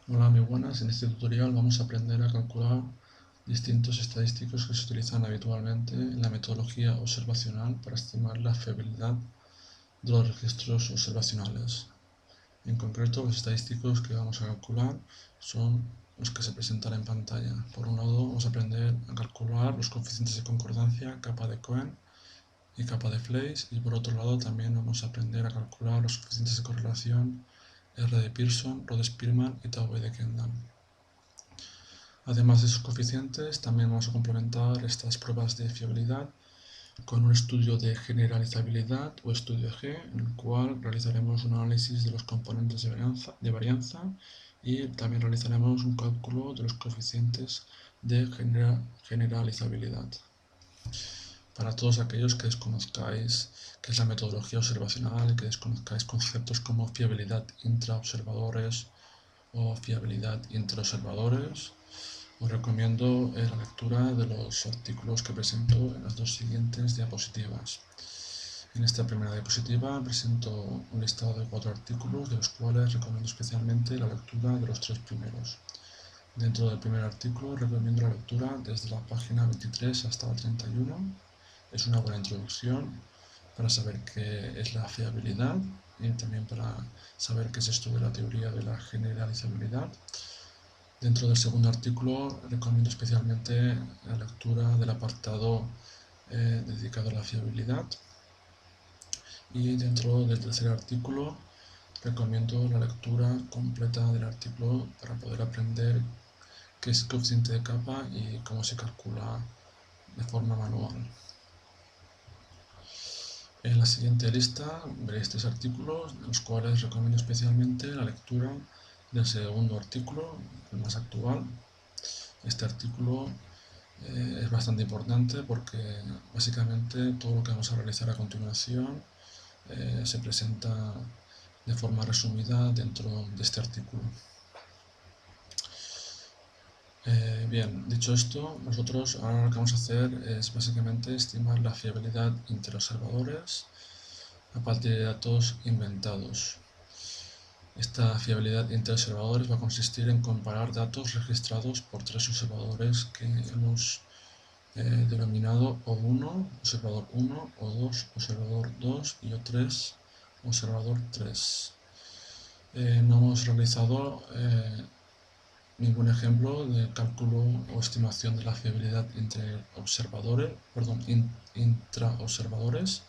Hola, muy buenas. En este tutorial vamos a aprender a calcular distintos estadísticos que se utilizan habitualmente en la metodología observacional para estimar la fiabilidad de los registros observacionales. En concreto, los estadísticos que vamos a calcular son los que se presentan en pantalla. Por un lado, vamos a aprender a calcular los coeficientes de concordancia, capa de Cohen y capa de Fleiss, y por otro lado también vamos a aprender a calcular los coeficientes de correlación R de Pearson, Rho de Spearman y Tau de Kendall. Además de esos coeficientes, también vamos a complementar estas pruebas de fiabilidad con un estudio de generalizabilidad o estudio G, en el cual realizaremos un análisis de los componentes de varianza y también realizaremos un cálculo de los coeficientes de generalizabilidad. Para todos aquellos que desconozcáis qué es la metodología observacional y que desconozcáis conceptos como fiabilidad intraobservadores o fiabilidad interobservadores, os recomiendo la lectura de los artículos que presento en las dos siguientes diapositivas. En esta primera diapositiva presento un listado de 4 artículos, de los cuales recomiendo especialmente la lectura de los 3 primeros. Dentro del primer artículo recomiendo la lectura desde la página 23 hasta la 31. Es una buena introducción para saber qué es la fiabilidad y también para saber qué es esto de la teoría de la generalizabilidad. Dentro del segundo artículo recomiendo especialmente la lectura del apartado dedicado a la fiabilidad, y dentro del tercer artículo recomiendo la lectura completa del artículo para poder aprender qué es el coeficiente de capa y cómo se calcula de forma manual. En la siguiente lista veréis 3 artículos, de los cuales recomiendo especialmente la lectura del segundo artículo, el más actual. Este artículo es bastante importante porque básicamente todo lo que vamos a realizar a continuación se presenta de forma resumida dentro de este artículo. Bien, dicho esto, nosotros ahora lo que vamos a hacer es básicamente estimar la fiabilidad interobservadores a partir de datos inventados. Esta fiabilidad interobservadores va a consistir en comparar datos registrados por 3 observadores que hemos denominado O1, observador 1, O2, observador 2 y O3, observador 3. No hemos realizado ningún ejemplo de cálculo o estimación de la fiabilidad intraobservadores,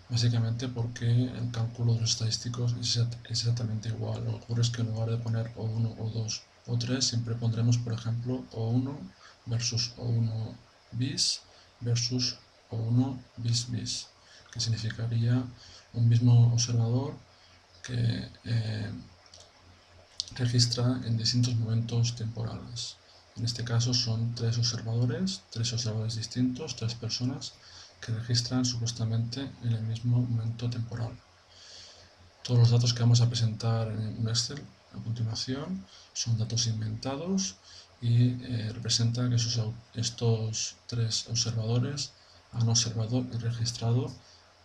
básicamente porque el cálculo de los estadísticos es exactamente igual. Lo que ocurre es que en lugar de poner O1, O2, O3, siempre pondremos, por ejemplo, O1 versus O1 bis versus O1 bis bis, que significaría un mismo observador que registra en distintos momentos temporales. En este caso son 3 observadores distintos, 3 personas que registran supuestamente en el mismo momento temporal. Todos los datos que vamos a presentar en un Excel a continuación son datos inventados y representan que estos 3 observadores han observado y registrado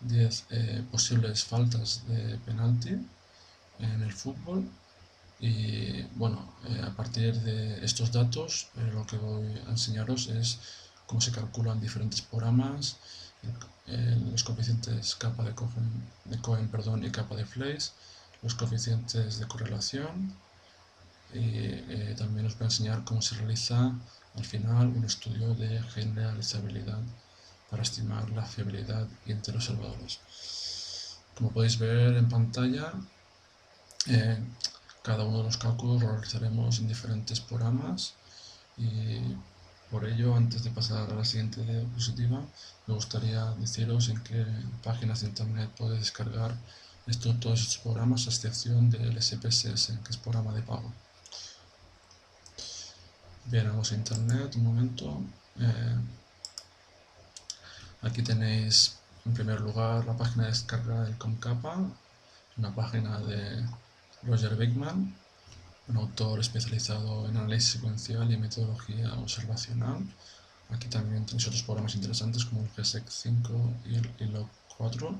10 posibles faltas de penalti en el fútbol. Y bueno, a partir de estos datos lo que voy a enseñaros es cómo se calculan diferentes programas, los coeficientes capa de Cohen y capa de Fleiss, los coeficientes de correlación, y también os voy a enseñar cómo se realiza al final un estudio de generalizabilidad para estimar la fiabilidad entre los observadores. Como podéis ver en pantalla, cada uno de los cálculos lo realizaremos en diferentes programas, y por ello, antes de pasar a la siguiente diapositiva, me gustaría deciros en qué páginas de internet podéis descargar todos estos programas, a excepción del SPSS, que es programa de pago. Bien, vamos a internet un momento. Aquí tenéis en primer lugar la página de descarga del Comcapa, una página de Roger Beckman, un autor especializado en análisis secuencial y metodología observacional. Aquí también tenéis otros programas interesantes como el GSEC 5 y el log 4,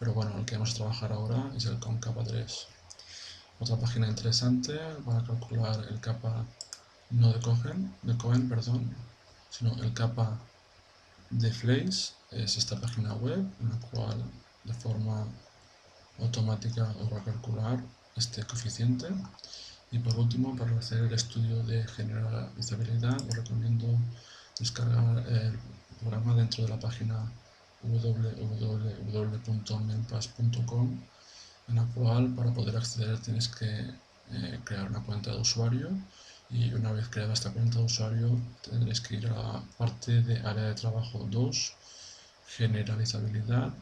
pero bueno, el que vamos a trabajar ahora es el Comcapa 3. Otra página interesante para calcular el kappa, no de Cohen, perdón, sino el kappa de Fleiss, es esta página web en la cual de forma automática os va a calcular este coeficiente. Y por último, para hacer el estudio de generalizabilidad, os recomiendo descargar el programa dentro de la página www.menpas.com, en la cual para poder acceder tienes que crear una cuenta de usuario, y una vez creada esta cuenta de usuario tendréis que ir a la parte de área de trabajo 2, generalizabilidad,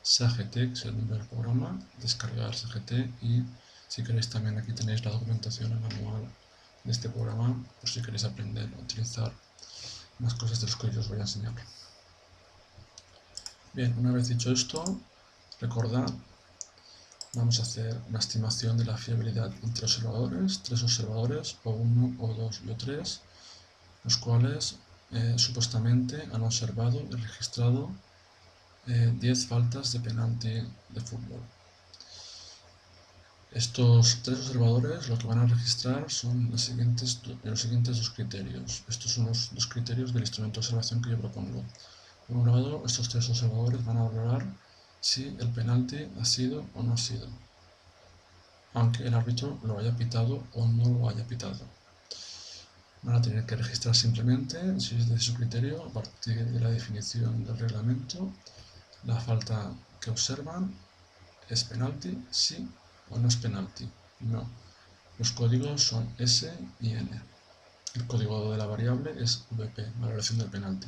SAGT, que es el nombre del programa, descargar SAGT, y si queréis también aquí tenéis la documentación manual de este programa por si queréis aprender a utilizar más cosas de las que yo os voy a enseñar. Bien, una vez dicho esto, recordad, vamos a hacer una estimación de la fiabilidad entre observadores, 3 observadores, o 1, o 2 y o 3, los cuales supuestamente han observado y registrado 10 faltas de penalti de fútbol. Estos 3 observadores lo que van a registrar son los siguientes 2 criterios. Estos son los 2 criterios del instrumento de observación que yo propongo. Por un lado, estos 3 observadores van a valorar si el penalti ha sido o no ha sido, aunque el árbitro lo haya pitado o no lo haya pitado. Van a tener que registrar simplemente, si es de su criterio, a partir de la definición del reglamento, la falta que observan es penalti, sí o no es penalti, no. Los códigos son S y N. El código de la variable es VP, valoración del penalti.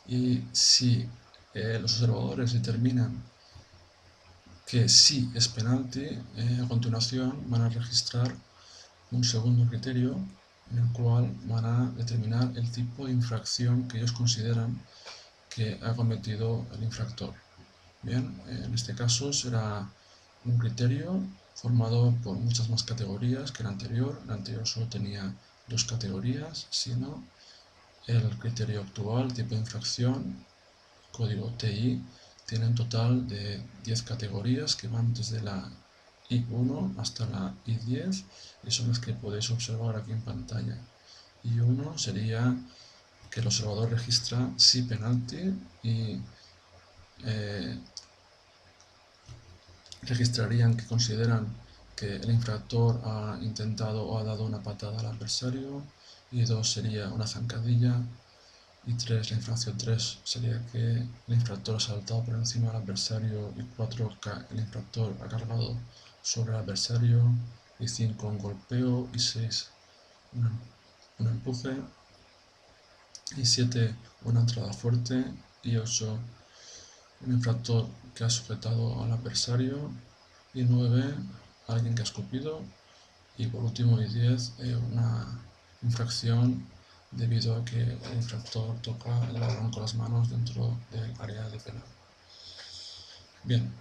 Y si los observadores determinan que sí es penalti, a continuación van a registrar un segundo criterio en el cual van a determinar el tipo de infracción que ellos consideran que ha cometido el infractor. Bien, en este caso será un criterio formado por muchas más categorías que el anterior. El anterior solo tenía 2 categorías, sino el criterio actual, tipo de infracción, código TI, tiene un total de 10 categorías que van desde la I1 hasta la I10, y son las que podéis observar aquí en pantalla. I1 sería que el observador registra sí penalti y registrarían que consideran que el infractor ha intentado o ha dado una patada al adversario, y 2 sería una zancadilla, y 3, la infracción 3 sería que el infractor ha saltado por encima del adversario, y 4, el infractor ha cargado sobre el adversario, y 5, un golpeo, y 6, un empuje, y 7, una entrada fuerte, y 8, un infractor que ha sujetado al adversario, y 9, alguien que ha escupido, y por último, y 10, una infracción debido a que el infractor toca el balón con las manos dentro del área de penal. Bien,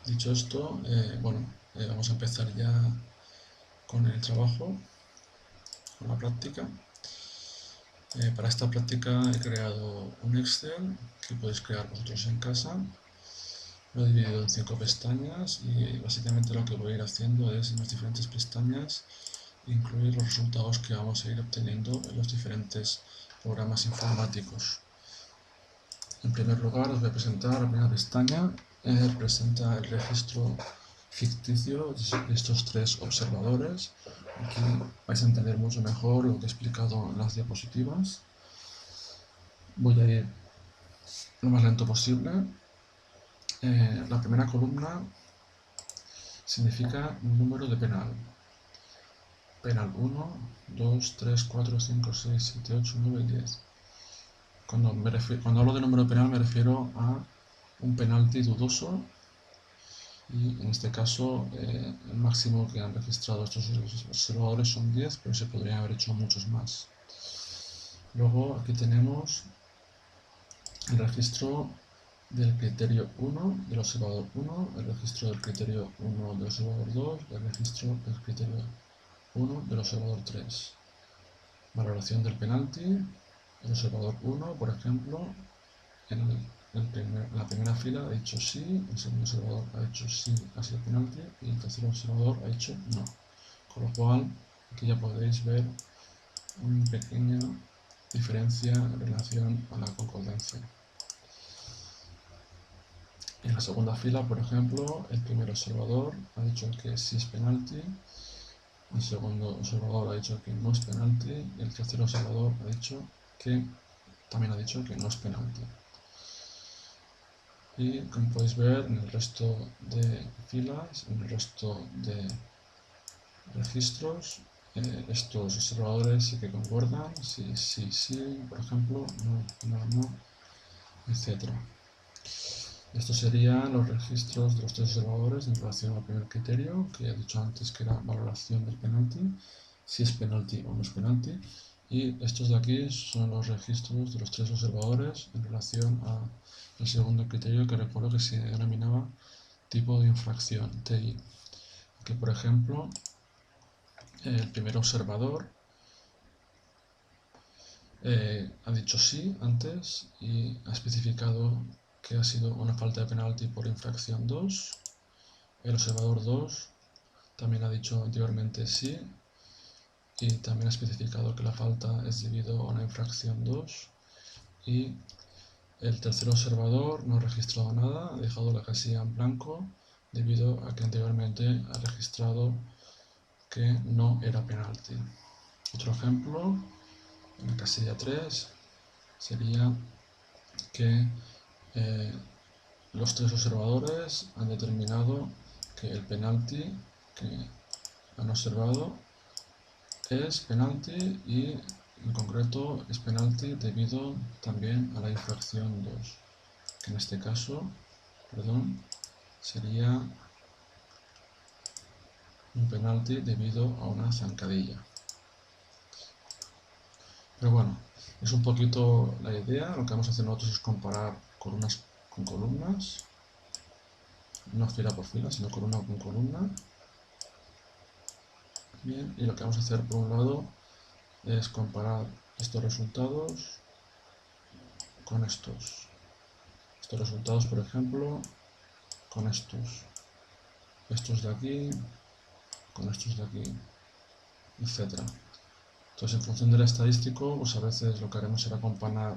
dicho esto, vamos a empezar ya con el trabajo, con la práctica. Para esta práctica he creado un Excel que podéis crear vosotros en casa. Lo he dividido en 5 pestañas, y básicamente lo que voy a ir haciendo es en las diferentes pestañas incluir los resultados que vamos a ir obteniendo en los diferentes programas informáticos. En primer lugar, os voy a presentar la primera pestaña. Presenta el registro ficticio de estos 3 observadores. Aquí vais a entender mucho mejor lo que he explicado en las diapositivas. Voy a ir lo más lento posible. La primera columna significa número de penal. Penal 1, 2, 3, 4, 5, 6, 7, 8, 9 y 10. Cuando hablo de número penal me refiero a un penalti dudoso, y en este caso el máximo que han registrado estos observadores son 10, pero se podrían haber hecho muchos más. Luego aquí tenemos el registro del criterio 1 del observador 1, el registro del criterio 1 del observador 2, y el registro del criterio 1 del observador 3. Valoración del penalti. El observador 1, por ejemplo, en la primera fila ha dicho sí, el segundo observador ha dicho sí, ha sido penalti, y el tercer observador ha dicho no. Con lo cual, aquí ya podéis ver una pequeña diferencia en relación a la concordancia. En la segunda fila, por ejemplo, el primer observador ha dicho que sí es penalti, el segundo observador ha dicho que no es penalti, y el tercer observador ha dicho que también ha dicho que no es penalti. Y como podéis ver, en el resto de filas, en el resto de registros, estos observadores sí que concuerdan, sí, sí, sí, por ejemplo, no, no, no, etc. Estos serían los registros de los tres observadores en relación al primer criterio, que he dicho antes que era valoración del penalti, si es penalti o no es penalti. Y estos de aquí son los registros de los tres observadores en relación al segundo criterio, que recuerdo que se denominaba tipo de infracción, TI. Que por ejemplo, el primer observador ha dicho sí antes y ha especificado que ha sido una falta de penalti por infracción 2. El observador 2 también ha dicho anteriormente sí y también ha especificado que la falta es debido a una infracción 2. Y el tercer observador no ha registrado nada, ha dejado la casilla en blanco debido a que anteriormente ha registrado que no era penalti. Otro ejemplo, en la casilla 3, sería que los tres observadores han determinado que el penalti que han observado es penalti y en concreto es penalti debido también a la infracción 2, que en este caso, sería un penalti debido a una zancadilla. Pero bueno, es un poquito la idea. Lo que vamos a hacer nosotros es comparar columnas con columnas, no fila por fila, sino columna con columna. Bien, y lo que vamos a hacer por un lado es comparar estos resultados con estos. Estos resultados, por ejemplo, con estos. Estos de aquí, con estos de aquí, etc. Entonces, en función del estadístico, pues a veces lo que haremos será comparar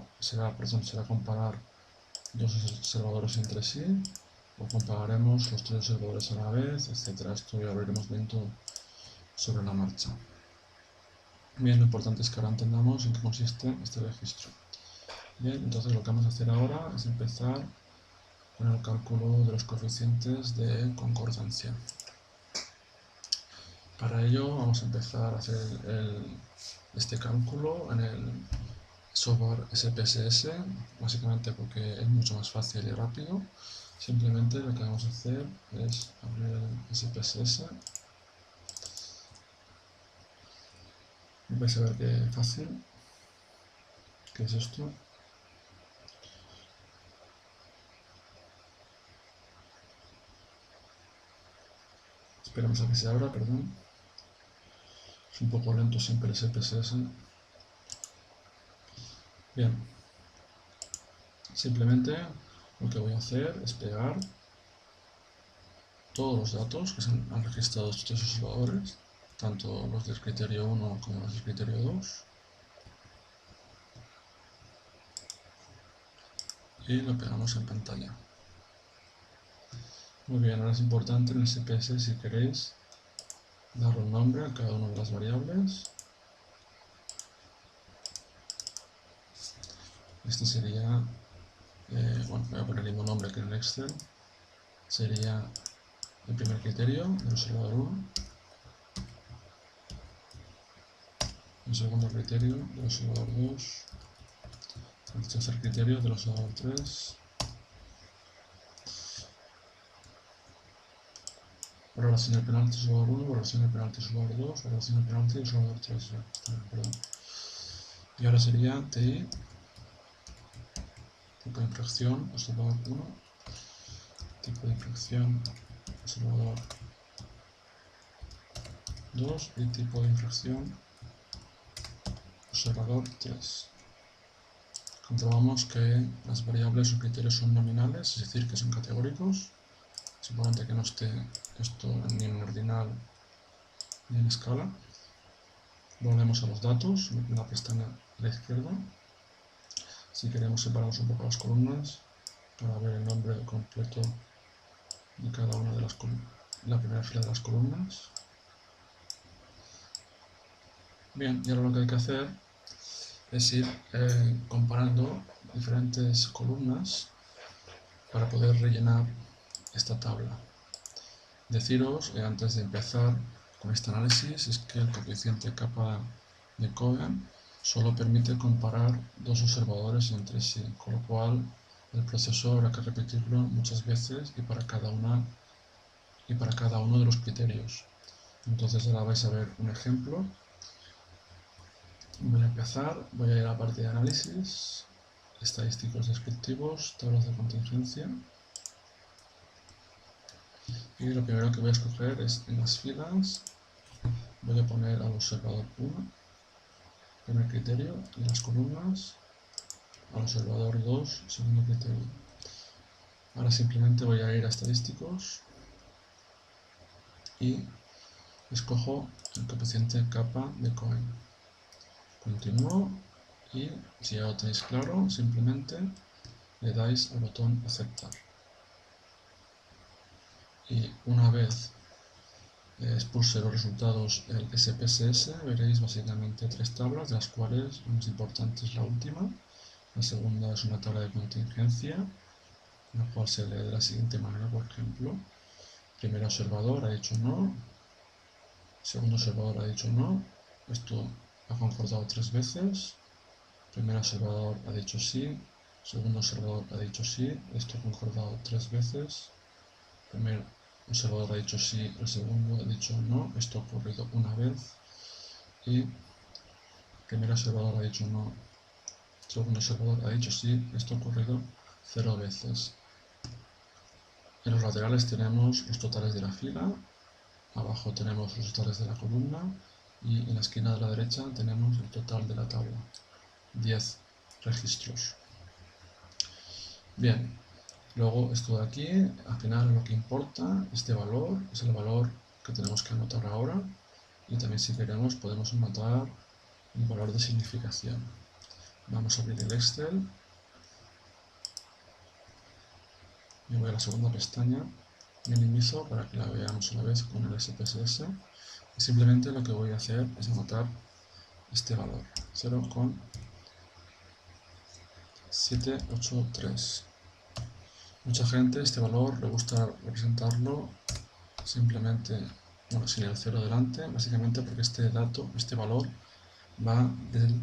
dos observadores entre sí, o compararemos los tres observadores a la vez, etc. Esto ya lo iremos viendo sobre la marcha. Bien, lo importante es que ahora entendamos en qué consiste este registro. Bien, entonces lo que vamos a hacer ahora es empezar con el cálculo de los coeficientes de concordancia. Para ello vamos a empezar a hacer este cálculo en el software SPSS, básicamente porque es mucho más fácil y rápido. Simplemente lo que vamos a hacer es abrir el SPSS. Vais a ver qué fácil. ¿Qué es esto? Esperemos a que se abra, perdón. Es un poco lento siempre el SPSS. Bien. Simplemente lo que voy a hacer es pegar todos los datos que se han registrado estos tres observadores, tanto los del criterio 1 como los del criterio 2, y lo pegamos en pantalla. Muy bien, ahora es importante en el SPSS, si queréis, darle un nombre a cada una de las variables. Este sería, bueno, voy a poner el mismo nombre que en el Excel, sería el primer criterio del observador 1, el segundo criterio del observador 2, el tercer criterio del observador 3, valoración del penalti observador 1, valoración del penalti observador 2, valoración del penalti observador 3, perdón. Y ahora sería TI, tipo de infracción, observador 1, tipo de infracción, observador 2 y tipo de infracción, observador 3. comprobamos que las variables o criterios son nominales, es decir, que son categóricos. Es importante que no esté esto ni en ordinal ni en escala. Volvemos a los datos, en la pestaña a la izquierda. Si queremos separamos un poco las columnas para ver el nombre completo de cada una de las columnas, la primera fila de las columnas. Bien, y ahora lo que hay que hacer es ir comparando diferentes columnas para poder rellenar esta tabla. Deciros, antes de empezar con este análisis, es que el coeficiente kappa de Cohen solo permite comparar dos observadores entre sí, con lo cual el proceso habrá que repetirlo muchas veces y para cada uno de los criterios. Entonces ahora vais a ver un ejemplo. Voy a empezar, voy a ir a la parte de análisis, estadísticos descriptivos, tablas de contingencia. Y lo primero que voy a escoger es en las filas, voy a poner al observador 1, primer criterio, y en las columnas al observador 2, segundo criterio. Ahora simplemente voy a ir a estadísticos y escojo el coeficiente kappa de Cohen. Continúo y si ya lo tenéis claro, simplemente le dais al botón aceptar. Y una vez expulse los resultados el SPSS, veréis básicamente tres tablas, de las cuales la más importante es la última. La segunda es una tabla de contingencia, la cual se lee de la siguiente manera, por ejemplo. Primer observador ha dicho no, segundo observador ha dicho no, esto ha concordado 3 veces, primer observador ha dicho sí, segundo observador ha dicho sí, esto ha concordado 3 veces, primer observador ha dicho sí, el segundo ha dicho no, esto ha ocurrido una vez, y primer observador ha dicho no, segundo observador ha dicho sí, esto ha ocurrido 0 veces. En los laterales tenemos los totales de la fila, abajo tenemos los totales de la columna y en la esquina de la derecha tenemos el total de la tabla, 10 registros. Bien, luego esto de aquí, al final lo que importa, este valor, es el valor que tenemos que anotar ahora y también si queremos podemos anotar el valor de significación. Vamos a abrir el Excel, me voy a la segunda pestaña, minimizo para que la veamos a la vez con el SPSS y simplemente lo que voy a hacer es anotar este valor, 0,783. Mucha gente este valor le gusta representarlo simplemente, bueno, sin el 0 delante, básicamente porque este dato, este valor va del,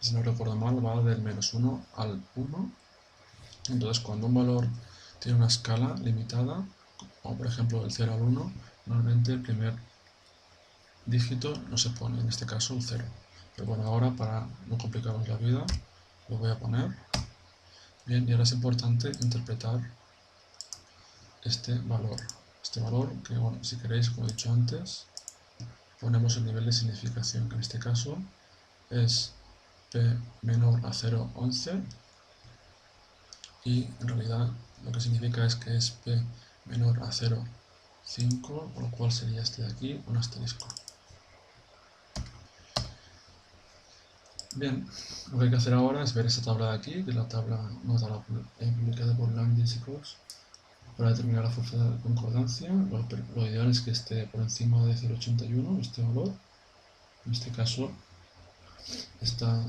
si no recuerdo mal, va del -1 al 1. Entonces cuando un valor tiene una escala limitada, como por ejemplo del 0 al 1, normalmente el primer dígito no se pone, en este caso el 0. Pero bueno, ahora para no complicaros la vida, lo voy a poner. Bien, y ahora es importante interpretar este valor. Este valor que, bueno, si queréis, como he dicho antes, ponemos el nivel de significación, que en este caso es p menor a 0,11 y en realidad lo que significa es que es p menor a 0,5, por lo cual sería este de aquí, un asterisco. Bien, lo que hay que hacer ahora es ver esta tabla de aquí, que es la tabla, una tabla publicada por Landis y Cox, para determinar la fuerza de concordancia. Lo ideal es que esté por encima de 0,81, este valor. En este caso está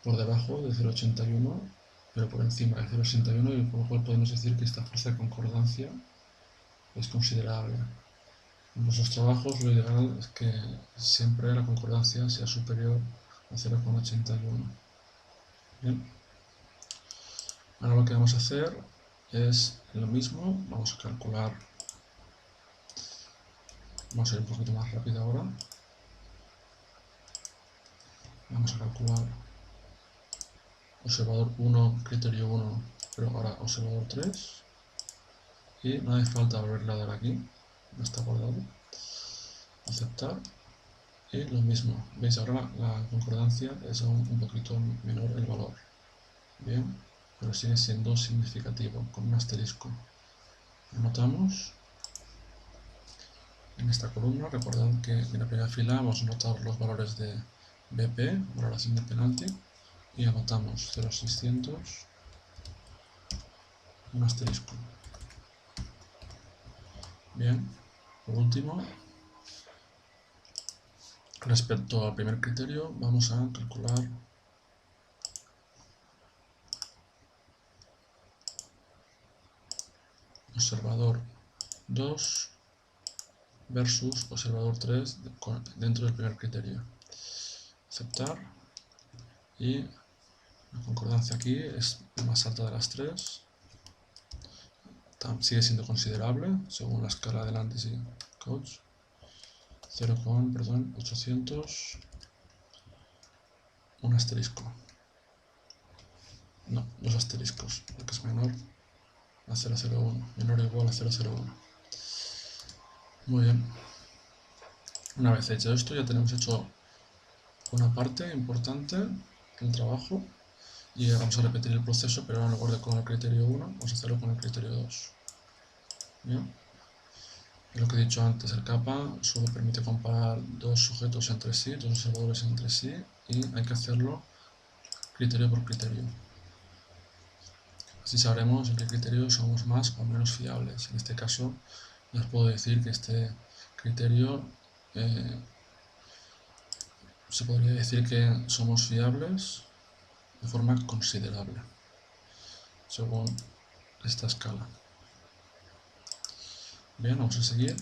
por debajo de 0,81, pero por encima de 0,81, y por lo cual podemos decir que esta fuerza de concordancia es considerable. En nuestros trabajos lo ideal es que siempre la concordancia sea superior a 0,81. Bien. Ahora lo que vamos a hacer es lo mismo, vamos a calcular, vamos a ir un poquito más rápido ahora, vamos a calcular observador 1, criterio 1, pero ahora observador 3, y no hace falta volverle a dar aquí, no está guardado, aceptar, y lo mismo, veis ahora la concordancia es aún un poquito menor el valor. Bien, pero sigue siendo significativo, con un asterisco. Anotamos. En esta columna, recordad que en la primera fila vamos a anotar los valores de BP, valoración de penalti, y anotamos 0,600, un asterisco. Bien, por último, respecto al primer criterio, vamos a calcular observador 2 versus observador 3 dentro del primer criterio. Aceptar, y la concordancia aquí es la más alta de las tres. Sigue siendo considerable según la escala del Landis y Coach. 800, un asterisco. No, dos asteriscos, porque es menor a 0,01, menor o igual a 0,01. Muy bien. Una vez hecho esto, ya tenemos hecho una parte importante del trabajo, y vamos a repetir el proceso, pero ahora en lugar de con el criterio 1, vamos a hacerlo con el criterio 2. Bien. Lo que he dicho antes, el capa solo permite comparar dos sujetos entre sí, dos observadores entre sí, y hay que hacerlo criterio por criterio. Así sabremos en qué criterio somos más o menos fiables. En este caso, les puedo decir que este criterio se podría decir que somos fiables de forma considerable, según esta escala. Bien, vamos a seguir.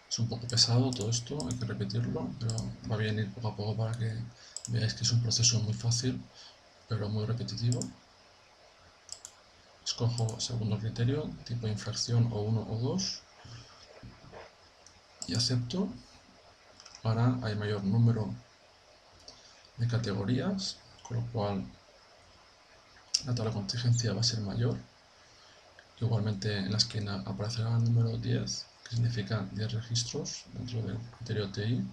Es un poco pesado todo esto, hay que repetirlo, pero va bien ir poco a poco para que veáis que es un proceso muy fácil, pero muy repetitivo. Escojo segundo criterio, tipo de infracción o 1 o 2, y acepto. Ahora hay mayor número de categorías, con lo cual la tabla de contingencia va a ser mayor. Igualmente en la esquina aparecerá el número 10, que significa 10 registros dentro del criterio TI,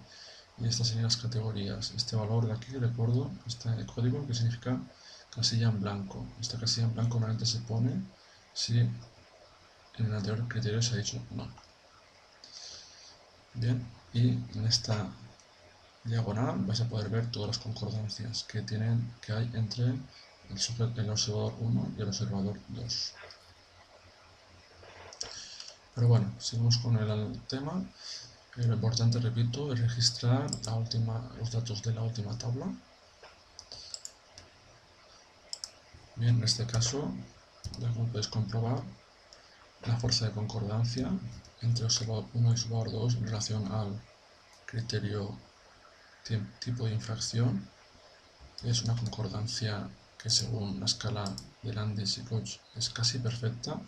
y estas serían las categorías. Este valor de aquí, recuerdo, este código que significa casilla en blanco. Esta casilla en blanco normalmente se pone si en el anterior criterio se ha dicho no. Bien, y en esta diagonal vais a poder ver todas las concordancias que hay entre el observador 1 y el observador 2. Pero bueno, seguimos con el tema. Lo importante, repito, es registrar los datos de la última tabla. Bien, en este caso, ya como podéis comprobar, la fuerza de concordancia entre observador 1 y observador 2 en relación al criterio tipo de infracción es una concordancia que, según la escala de Landis y Koch, es casi perfecta,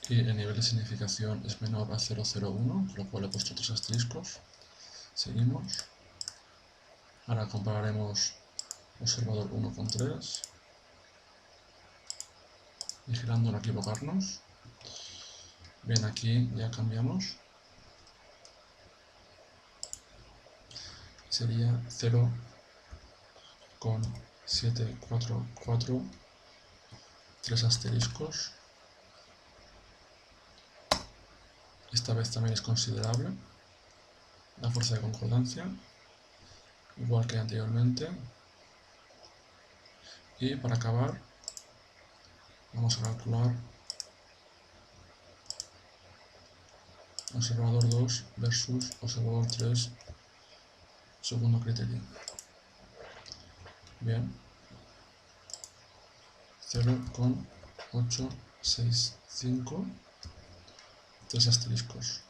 y el nivel de significación es menor a 0,01, por lo cual he puesto 3 asteriscos. Seguimos. Ahora compararemos observador 1 con 3, vigilando no equivocarnos. Bien, aquí ya cambiamos. Sería 0,744, 3 asteriscos. Esta vez también es considerable la fuerza de concordancia, igual que anteriormente. Y para acabar, vamos a calcular observador 2 versus observador 3, segundo criterio. Bien, 0,865, 3 asteriscos.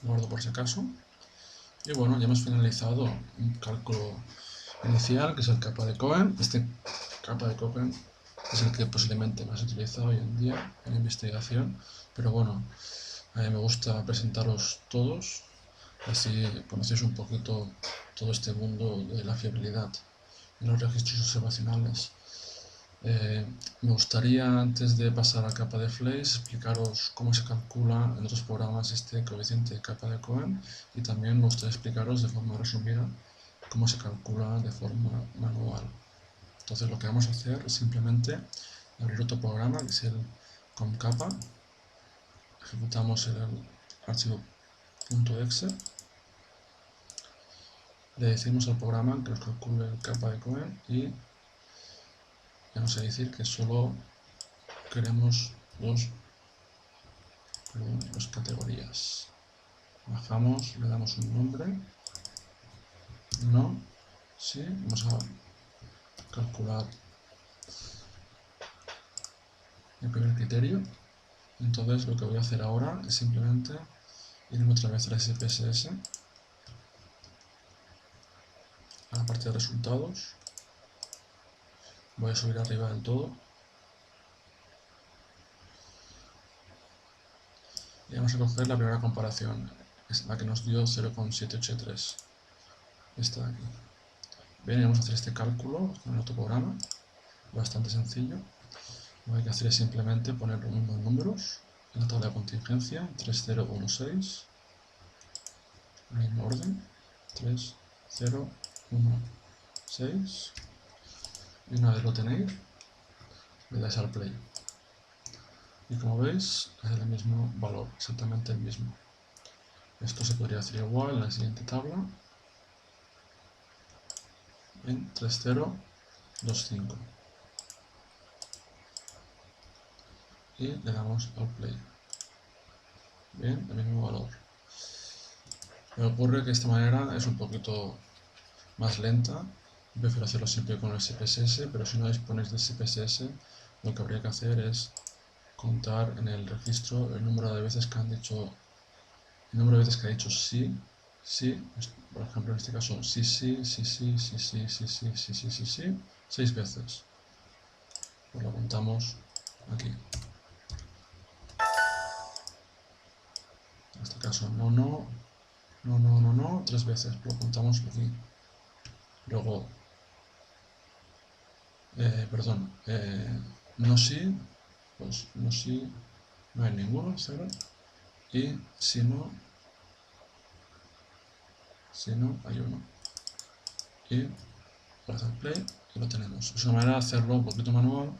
Guardo por si acaso. Y bueno, ya hemos finalizado un cálculo inicial, que es el capa de Cohen. Este capa de Cohen es el que posiblemente más utilizado hoy en día en investigación, pero bueno, a mí me gusta presentaros todos, así conocéis un poquito todo este mundo de la fiabilidad en los registros observacionales. Me gustaría, antes de pasar a capa de Flake, explicaros cómo se calcula en otros programas este coeficiente de capa de Cohen, y también me gustaría explicaros de forma resumida cómo se calcula de forma manual. Entonces lo que vamos a hacer es simplemente abrir otro programa, que es el comcapa. Ejecutamos el archivo .exe. Le decimos al programa que nos calcule el capa de Cohen y vamos a decir que solo queremos dos categorías. Bajamos, le damos un nombre, no, sí, vamos a calcular el primer criterio. Entonces lo que voy a hacer ahora es simplemente irme otra vez a la SPSS, a la parte de resultados, voy a subir arriba del todo y vamos a coger la primera comparación, es la que nos dio 0,783, esta de aquí. Bien, y vamos a hacer este cálculo con el otro programa, bastante sencillo. Lo que hay que hacer es simplemente poner los mismos números en la tabla de contingencia, 3016, en el mismo orden, 3016, y una vez lo tenéis, le dais al play. Y como veis, es el mismo valor, exactamente el mismo. Esto se podría hacer igual en la siguiente tabla, en 3025. Y le damos al play. Bien, el mismo valor. Me ocurre que de esta manera es un poquito más lenta. Prefiero hacerlo siempre con el SPSS, pero si no disponéis del SPSS, lo que habría que hacer es contar en el registro el número de veces que han dicho, el número de veces que ha dicho sí, sí, por ejemplo en este caso sí, sí, sí, sí, sí, sí, sí, sí, sí, sí, sí, sí, 6 veces. Pues lo contamos aquí. En este caso no, no, no, no, no, no, 3 veces, lo contamos aquí. Luego, perdón, no sí, pues no sí, no hay ninguno, 0. Y si no, hay 1. Y le das al play y lo tenemos. Es una manera de hacerlo un poquito manual.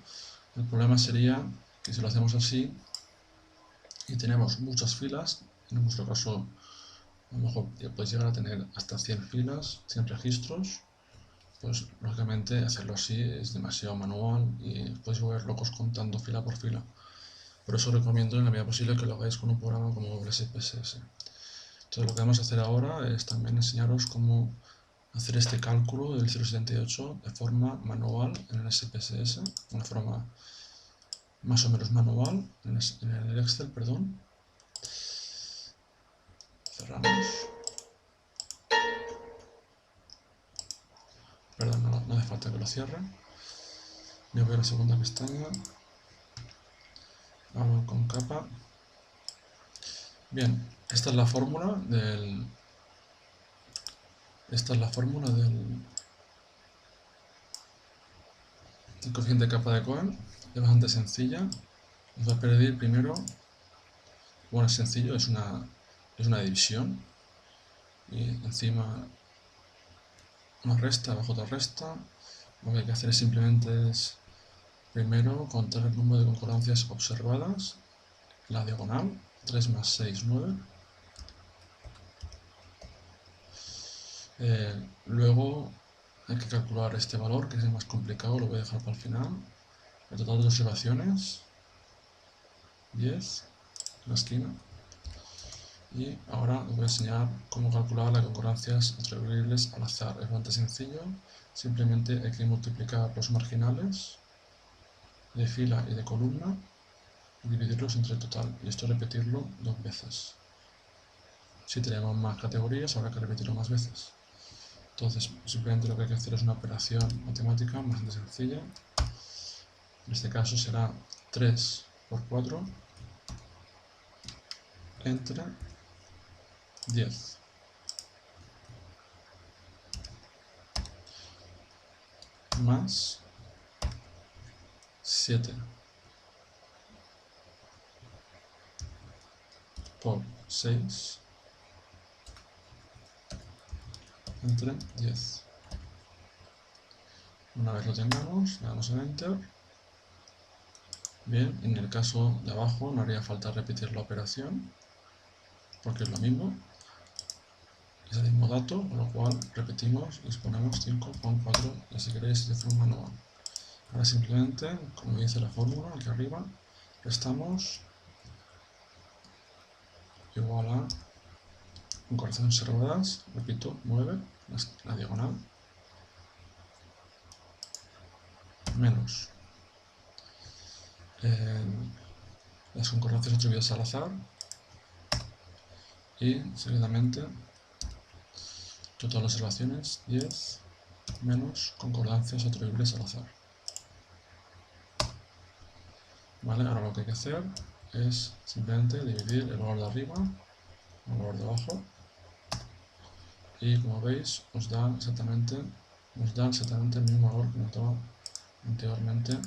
El problema sería que si lo hacemos así y tenemos muchas filas, en nuestro caso a lo mejor podéis llegar a tener hasta 100 filas, 100 registros, pues lógicamente hacerlo así es demasiado manual y podéis volver locos contando fila por fila. Por eso recomiendo en la medida posible que lo hagáis con un programa como SPSS. Entonces lo que vamos a hacer ahora es también enseñaros cómo hacer este cálculo del 0,78 de forma manual en el SPSS, de una forma más o menos manual en el Excel, perdón. Cerramos. Perdón, no hace falta que lo cierre. Me voy a la segunda pestaña. Abro con capa. Bien, esta es la fórmula del... el coeficiente de capa de Cohen. Es bastante sencilla. Nos va a pedir primero... Bueno, es sencillo, es una división. Y encima una resta, abajo otra resta. Lo que hay que hacer simplemente es primero contar el número de concordancias observadas, la diagonal, 3 más 6, 9. Luego hay que calcular este valor, que es el más complicado, lo voy a dejar para el final. El total de observaciones, 10, la esquina. Y ahora os voy a enseñar cómo calcular las concordancias atribuibles al azar. Es bastante sencillo, simplemente hay que multiplicar los marginales de fila y de columna y dividirlos entre el total. Y esto repetirlo 2 veces. Si tenemos más categorías, habrá que repetirlo más veces. Entonces, simplemente lo que hay que hacer es una operación matemática bastante sencilla. En este caso será 3 por 4 entre 10. Más 7 por 6 entre 10. Una vez lo tengamos, le damos a Enter. Bien, en el caso de abajo no haría falta repetir la operación, porque es lo mismo. Es el mismo dato, con lo cual repetimos y ponemos 5,4 y si queréis de forma manual. Ahora simplemente, como dice la fórmula aquí arriba, restamos igual a, con correcciones cerradas, repito, 9, la diagonal, menos las concordancias atribuidas al azar y seguidamente total observaciones 10 menos concordancias atribuibles al azar. Vale, ahora lo que hay que hacer es simplemente dividir el valor de arriba el valor de abajo y como veis nos da exactamente el mismo valor que nos daba anteriormente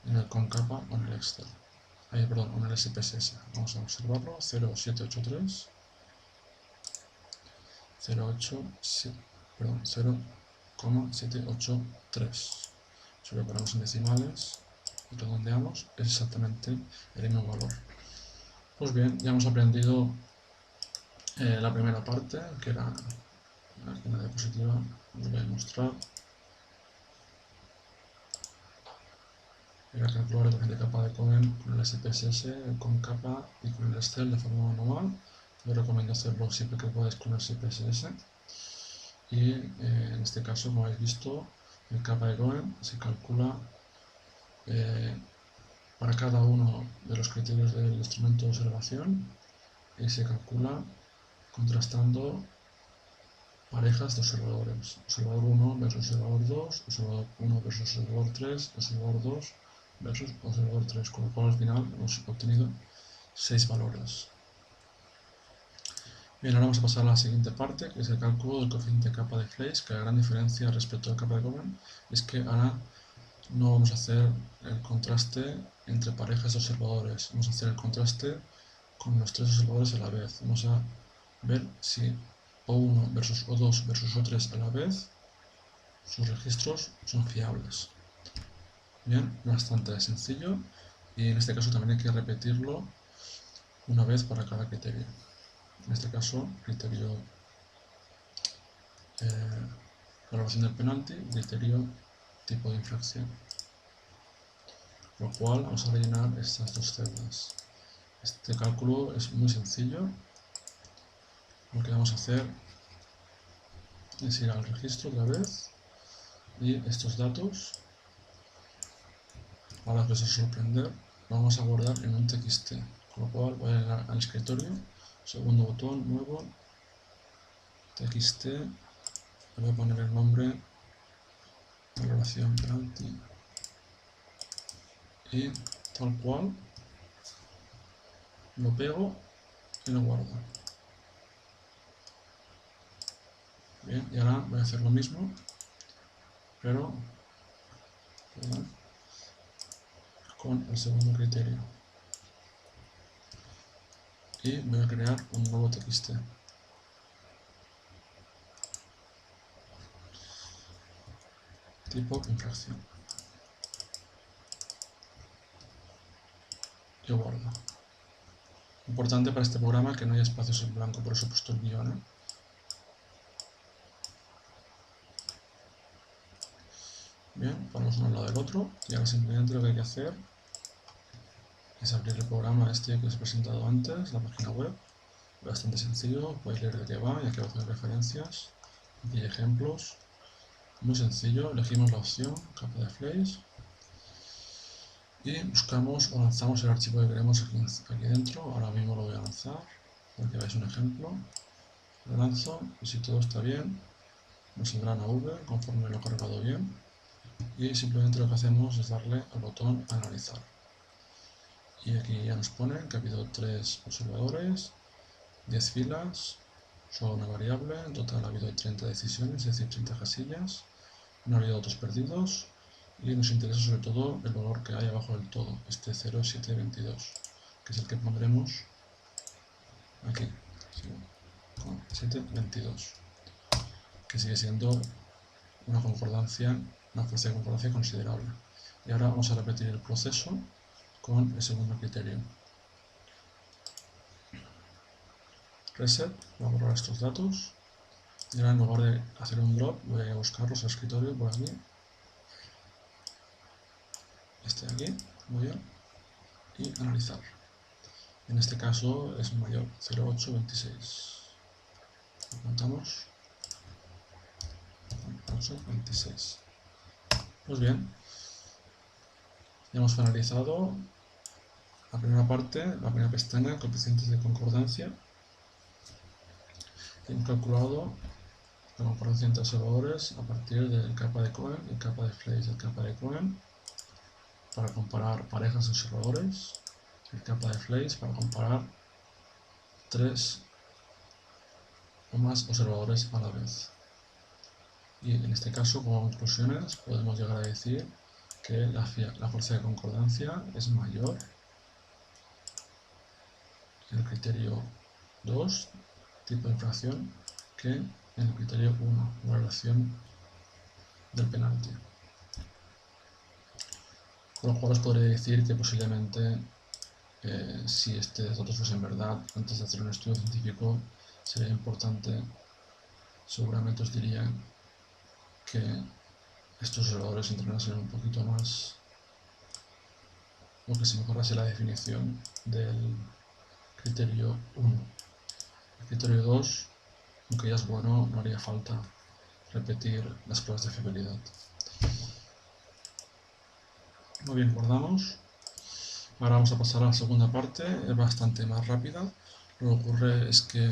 en el concapa o en el Excel. Perdón, en el SPSS. Vamos a observarlo, 0,783 0,783. Si lo ponemos en decimales y redondeamos, es exactamente el mismo valor. Pues bien, ya hemos aprendido la primera parte, que era la diapositiva, os voy a mostrar. Era calcular el coeficiente de capa de Cohen con el SPSS, con capa y con el Excel de forma manual. Yo recomiendo hacerlo siempre que podáis con el SPSS. Y en este caso, como habéis visto, el capa de Cohen se calcula para cada uno de los criterios del instrumento de observación y se calcula contrastando parejas de observadores. Observador 1 versus observador 2, observador 1 versus observador 3, observador 2 versus observador 3, con lo cual al final hemos obtenido 6 valores. Bien, ahora vamos a pasar a la siguiente parte, que es el cálculo del coeficiente de capa de Fleiss, que la gran diferencia respecto a la capa de Cohen es que ahora no vamos a hacer el contraste entre parejas de observadores, vamos a hacer el contraste con los 3 observadores a la vez. Vamos a ver si O1 versus O2 versus O3 a la vez, sus registros son fiables. Bien, bastante sencillo y en este caso también hay que repetirlo una vez para cada criterio. En este caso, criterio valoración del penalti, criterio tipo de infracción. Lo cual vamos a rellenar estas dos celdas. Este cálculo es muy sencillo. Lo que vamos a hacer es ir al registro otra vez y estos datos, ahora que os va a sorprender, lo vamos a guardar en un TXT, con lo cual voy a ir al escritorio, segundo botón, nuevo, TXT, le voy a poner el nombre, valoración penalti, y tal cual lo pego y lo guardo. Bien, y ahora voy a hacer lo mismo, pero con el segundo criterio. Y voy a crear un nuevo TXT. Tipo infracción. Y guardo. Importante para este programa que no haya espacios en blanco, por eso he puesto el guión. Bien, ponemos uno al lado del otro y ahora simplemente lo que hay que hacer es abrir el programa este que os he presentado antes, la página web. Bastante sencillo, podéis leer de qué va y aquí abajo hay referencias, aquí hay ejemplos. Muy sencillo, elegimos la opción capa de Fleiss y buscamos o lanzamos el archivo que queremos aquí dentro. Ahora mismo lo voy a lanzar para que veáis un ejemplo. Lo lanzo y si todo está bien nos saldrá una V conforme lo he cargado bien y simplemente lo que hacemos es darle al botón analizar. Y aquí ya nos pone que ha habido 3 observadores, 10 filas, solo una variable, en total ha habido 30 decisiones, es decir, 30 casillas, no ha habido datos perdidos y nos interesa sobre todo el valor que hay abajo del todo, este 0,722, que es el que pondremos aquí, ¿sí? Con 722, que sigue siendo una concordancia, una fuerza de concordancia considerable. Y ahora vamos a repetir el proceso con el segundo criterio. Reset, voy a borrar estos datos. Y ahora en lugar de hacer un drop, voy a buscarlos al escritorio por aquí. Este de aquí, muy bien. Y analizar. En este caso es mayor, 0,826. Lo contamos. 826. Pues bien, ya hemos finalizado la primera parte, la primera pestaña, coeficientes de concordancia. Hemos calculado la concordancia entre observadores a partir del capa de Cohen y capa de Fleiss del capa de Cohen para comparar parejas de observadores, el capa de Fleiss para comparar 3 o más observadores a la vez. Y en este caso, como conclusiones, podemos llegar a decir que la fuerza de concordancia es mayor en el criterio 2, tipo de infracción, que en el criterio 1, valoración del penalti. Con lo cual os podría decir que posiblemente si estos datos fuesen verdad, antes de hacer un estudio científico sería importante, seguramente os diría que estos observadores entrenasen un poquito más, o que se mejorase la definición del criterio 1. El criterio 2, aunque ya es bueno, no haría falta repetir las pruebas de fiabilidad. Muy bien, guardamos. Ahora vamos a pasar a la segunda parte, es bastante más rápida. Lo que ocurre es que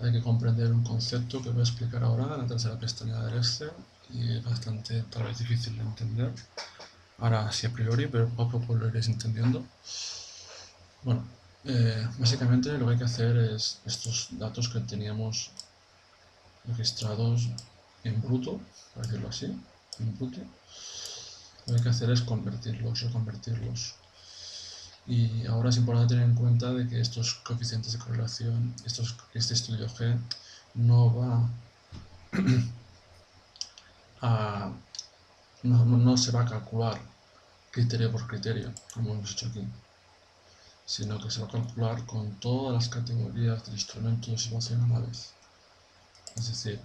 hay que comprender un concepto que voy a explicar ahora en la tercera pestaña del Excel y es bastante, tal vez, difícil de entender. Ahora sí a priori, pero poco a poco lo iréis entendiendo. Bueno, básicamente lo que hay que hacer es estos datos que teníamos registrados en bruto, por decirlo así, en bruto, lo que hay que hacer es convertirlos, reconvertirlos. Y ahora es importante tener en cuenta de que estos coeficientes de correlación, este estudio G, no va a, no se va a calcular criterio por criterio, como hemos hecho aquí, sino que se va a calcular con todas las categorías del instrumento de observación a la vez. Es decir,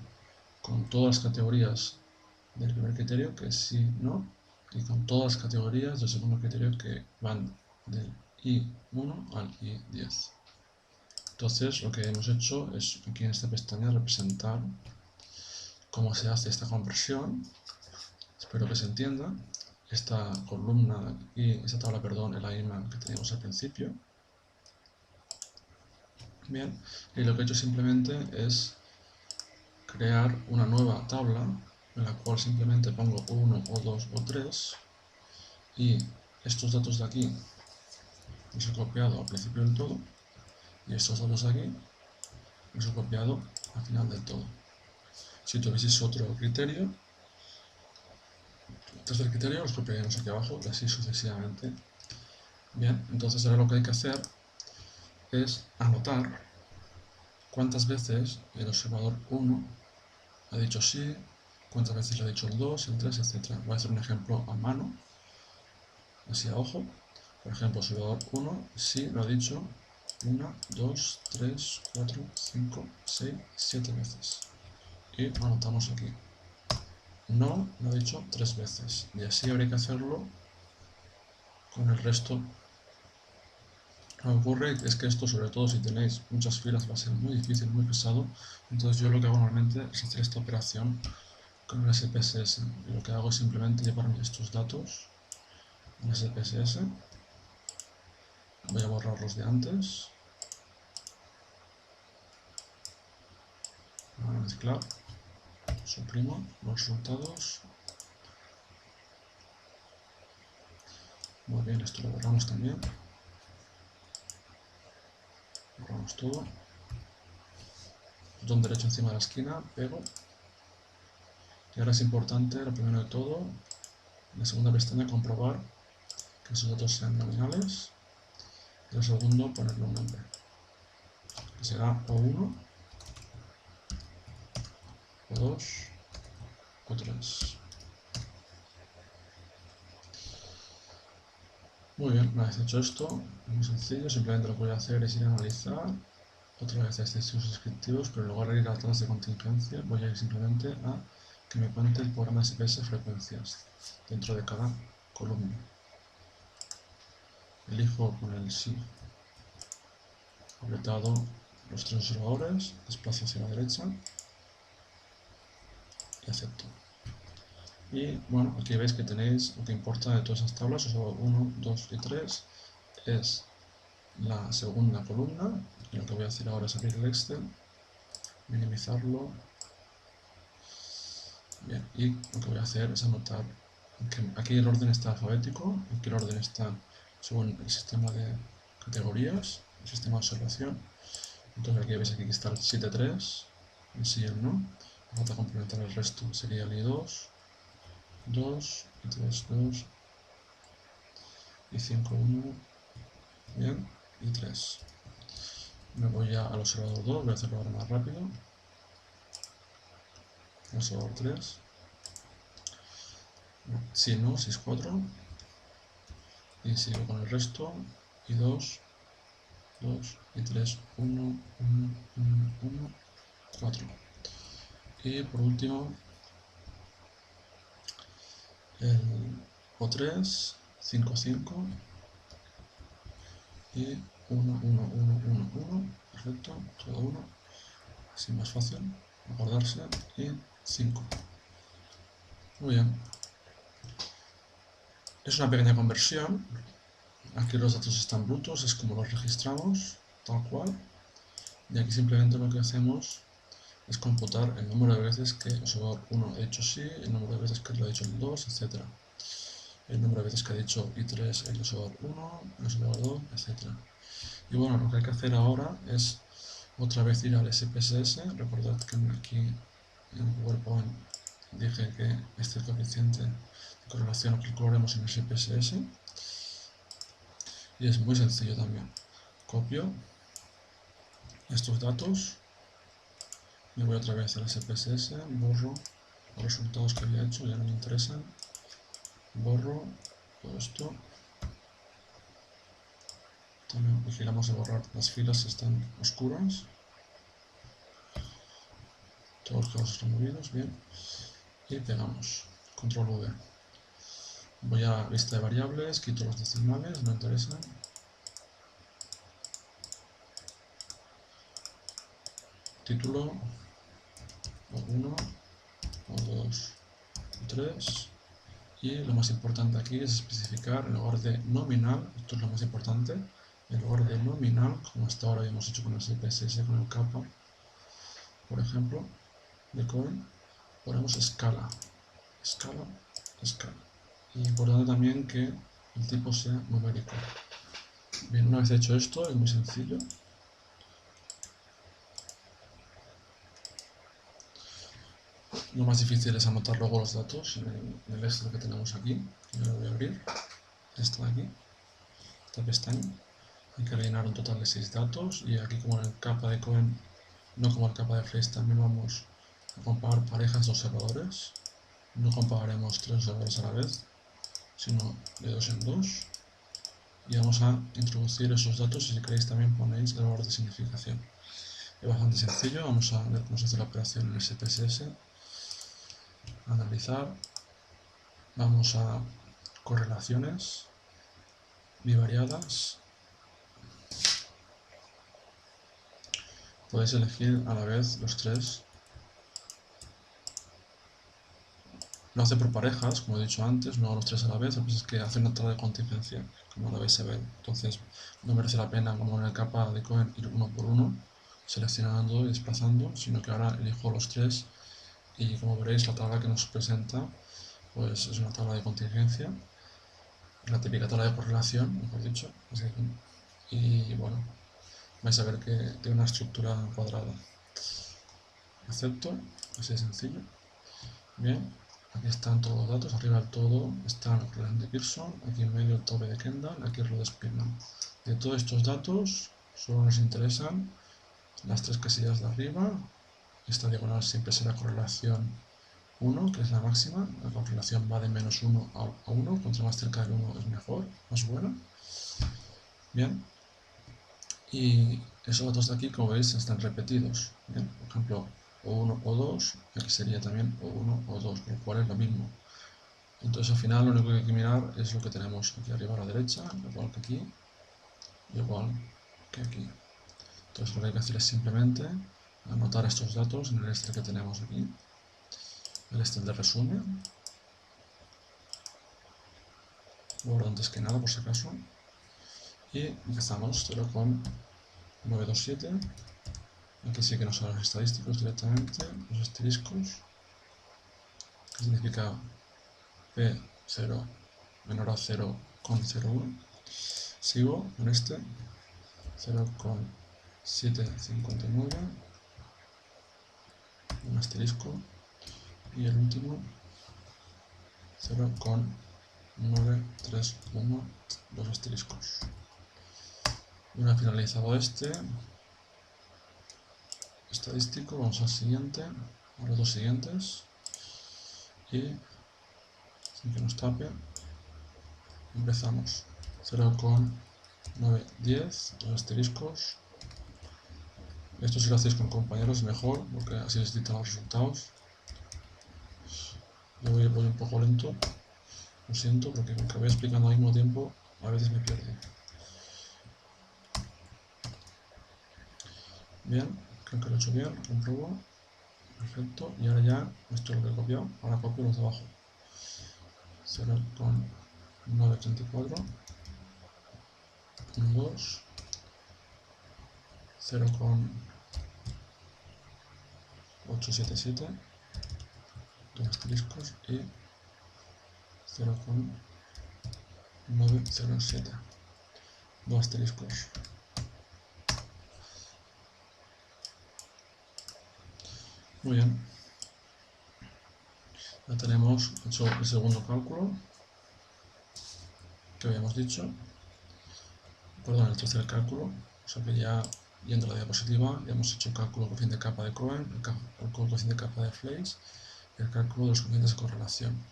con todas las categorías del primer criterio, que es sí, no, y con todas las categorías del segundo criterio que van del I1 al I10. Entonces lo que hemos hecho es aquí en esta pestaña representar cómo se hace esta conversión. Espero que se entienda. Esta columna y esta tabla, perdón, el IMAN que teníamos al principio. Bien, y lo que he hecho simplemente es crear una nueva tabla en la cual simplemente pongo 1 o 2 o 3 y estos datos de aquí los he copiado al principio del todo y estos datos de aquí los he copiado al final del todo. Si tuvieseis otro criterio, tercer criterio los copiaríamos aquí abajo y así sucesivamente. Bien, entonces ahora lo que hay que hacer es anotar cuántas veces el observador 1 ha dicho sí, cuántas veces le ha dicho el 2, el 3, etc. Voy a hacer un ejemplo a mano, así a ojo. Por ejemplo, observador 1 sí lo ha dicho 1, 2, 3, 4, 5, 6, 7 veces. Y lo anotamos aquí. No lo ha dicho 3 veces. Y así habría que hacerlo con el resto. Lo que ocurre es que esto, sobre todo si tenéis muchas filas, va a ser muy difícil, muy pesado. Entonces yo lo que hago normalmente es hacer esta operación con el SPSS. Y lo que hago es simplemente llevarme estos datos en SPSS. Voy a borrar los de antes. Voy a mezclar. Suprimo los resultados. Muy bien, esto lo borramos también. Borramos todo. Botón derecho encima de la esquina, pego. Y ahora es importante, lo primero de todo, la segunda pestaña comprobar que esos datos sean nominales. Y el segundo ponerle un nombre, que será O1, O2, O3. Muy bien, una vez hecho esto, muy sencillo, simplemente lo que voy a hacer es ir a analizar otra vez a extensios descriptivos, pero en lugar de ir a tablas de contingencia, voy a ir simplemente a que me cuente el programa SPS frecuencias dentro de cada columna. Elijo con el sí apretado los tres observadores, desplazo hacia la derecha y acepto. Y bueno, aquí veis que tenéis lo que importa de todas esas tablas, observador 1, 2 y 3, es la segunda columna, y lo que voy a hacer ahora es abrir el Excel, minimizarlo. Bien, y lo que voy a hacer es anotar que aquí el orden está alfabético, aquí el orden está según el sistema de categorías, el sistema de observación. Entonces aquí veis que está el 7.3, el sí y el no. Me falta complementar el resto, sería el I2, 2, I3, 2, I5, 1, bien, y 3. Me voy ya al observador 2, voy a hacerlo ahora más rápido. Observador 3, sí, no, 6, 4, y sigo con el resto, I2, 2, I3, 1, 1, 1, 1, 4. Y por último, el O3, 5, 5, y 1, 1, 1, 1, 1, perfecto, todo 1, así más fácil, guardarse, y 5. Muy bien. Es una pequeña conversión. Aquí los datos están brutos, es como los registramos, tal cual. Y aquí simplemente lo que hacemos es computar el número de veces que el observador 1 ha dicho sí, el número de veces que lo ha dicho el 2, etc. El número de veces que ha dicho I3 el observador 1, el observador 2, etc. Y bueno, lo que hay que hacer ahora es otra vez ir al SPSS. Recordad que aquí en PowerPoint dije que este coeficiente de correlación lo calcularemos en el SPSS. Y es muy sencillo también. Copio estos datos, me voy otra vez al SPSS, borro los resultados que había hecho, ya no me interesan, borro todo esto. También vigilamos de borrar las filas que están oscuras. Todos los casos están movidos, bien. Y pegamos. Control V. Voy a lista de variables, quito los decimales, no interesan. Título, O1, O2, O3. Y lo más importante aquí es especificar en lugar de nominal, esto es lo más importante, en lugar de nominal, como hasta ahora habíamos hecho con el CPSS, con el kappa, por ejemplo, de coin, ponemos escala, escala, escala. Y importante también que el tipo sea numérico. Bien, una vez hecho esto, es muy sencillo. Lo más difícil es anotar luego los datos en el Excel que tenemos aquí. Yo lo voy a abrir. Esto de aquí, esta pestaña. Hay que rellenar un total de 6 datos y aquí como en el capa de Cohen, no como el capa de Flex, también vamos a comparar parejas de observadores. No compararemos 3 observadores a la vez, sino de 2 en 2. Y vamos a introducir esos datos y si queréis también ponéis el valor de significación. Es bastante sencillo, vamos a ver cómo se hace la operación en SPSS. Analizar, vamos a correlaciones bivariadas. Podéis elegir a la vez los tres. Lo hace por parejas, como he dicho antes, no los tres a la vez, pues es que hace una tabla de contingencia, como lo vais a ver. Entonces no merece la pena, como en el capa de Cohen, ir uno por uno, seleccionando y desplazando, sino que ahora elijo los tres y como veréis la tabla que nos presenta pues es una tabla de contingencia, la típica tabla de correlación, mejor dicho, y bueno, vais a ver que tiene una estructura cuadrada. Acepto, así de sencillo. Bien, Aquí están todos los datos, arriba del todo está la correlación de Pearson, aquí en medio el tope de Kendall, aquí el de Spearman. De todos estos datos solo nos interesan las tres casillas de arriba. Esta diagonal siempre será correlación 1, que es la máxima. La correlación va de menos 1 a 1, cuanto más cerca del 1 es mejor, más buena. Bien, y esos datos de aquí, como veis, están repetidos. Bien, por ejemplo, O1, O2, aquí sería también O1, O2, con lo cual es lo mismo. Entonces al final lo único que hay que mirar es lo que tenemos aquí arriba a la derecha, igual que aquí, igual que aquí. Entonces lo que hay que hacer es simplemente anotar estos datos en el Excel que tenemos aquí, el Excel de resumen. Guardo antes que nada por si acaso. Y empezamos 0,927. Aquí sí que nos salen los estadísticos directamente, los asteriscos, que significa P0 menor a 0,01. Sigo con este 0,759, un asterisco, y el último 0,931, dos asteriscos. Una vez finalizado este estadístico, vamos al siguiente, a los dos siguientes, y sin que nos tape, empezamos 0,910, dos asteriscos. Esto si lo hacéis con compañeros es mejor, porque así les dictan los resultados. Yo voy un poco lento, lo siento, porque aunque voy explicando al mismo tiempo, a veces me pierdo. Bien, creo que lo he hecho bien, compruebo. Perfecto, y ahora ya, esto es lo que he copiado, ahora copio los de abajo. 0,934, 2, 0,877, dos asteriscos, y 0,907, dos asteriscos. Muy bien, ya tenemos hecho el segundo cálculo que habíamos dicho, perdón, el tercer cálculo, o sea que ya yendo a la diapositiva ya hemos hecho el cálculo del coeficiente de capa de Cohen, el coeficiente de capa de Fleiss y el cálculo de los coeficientes de correlación.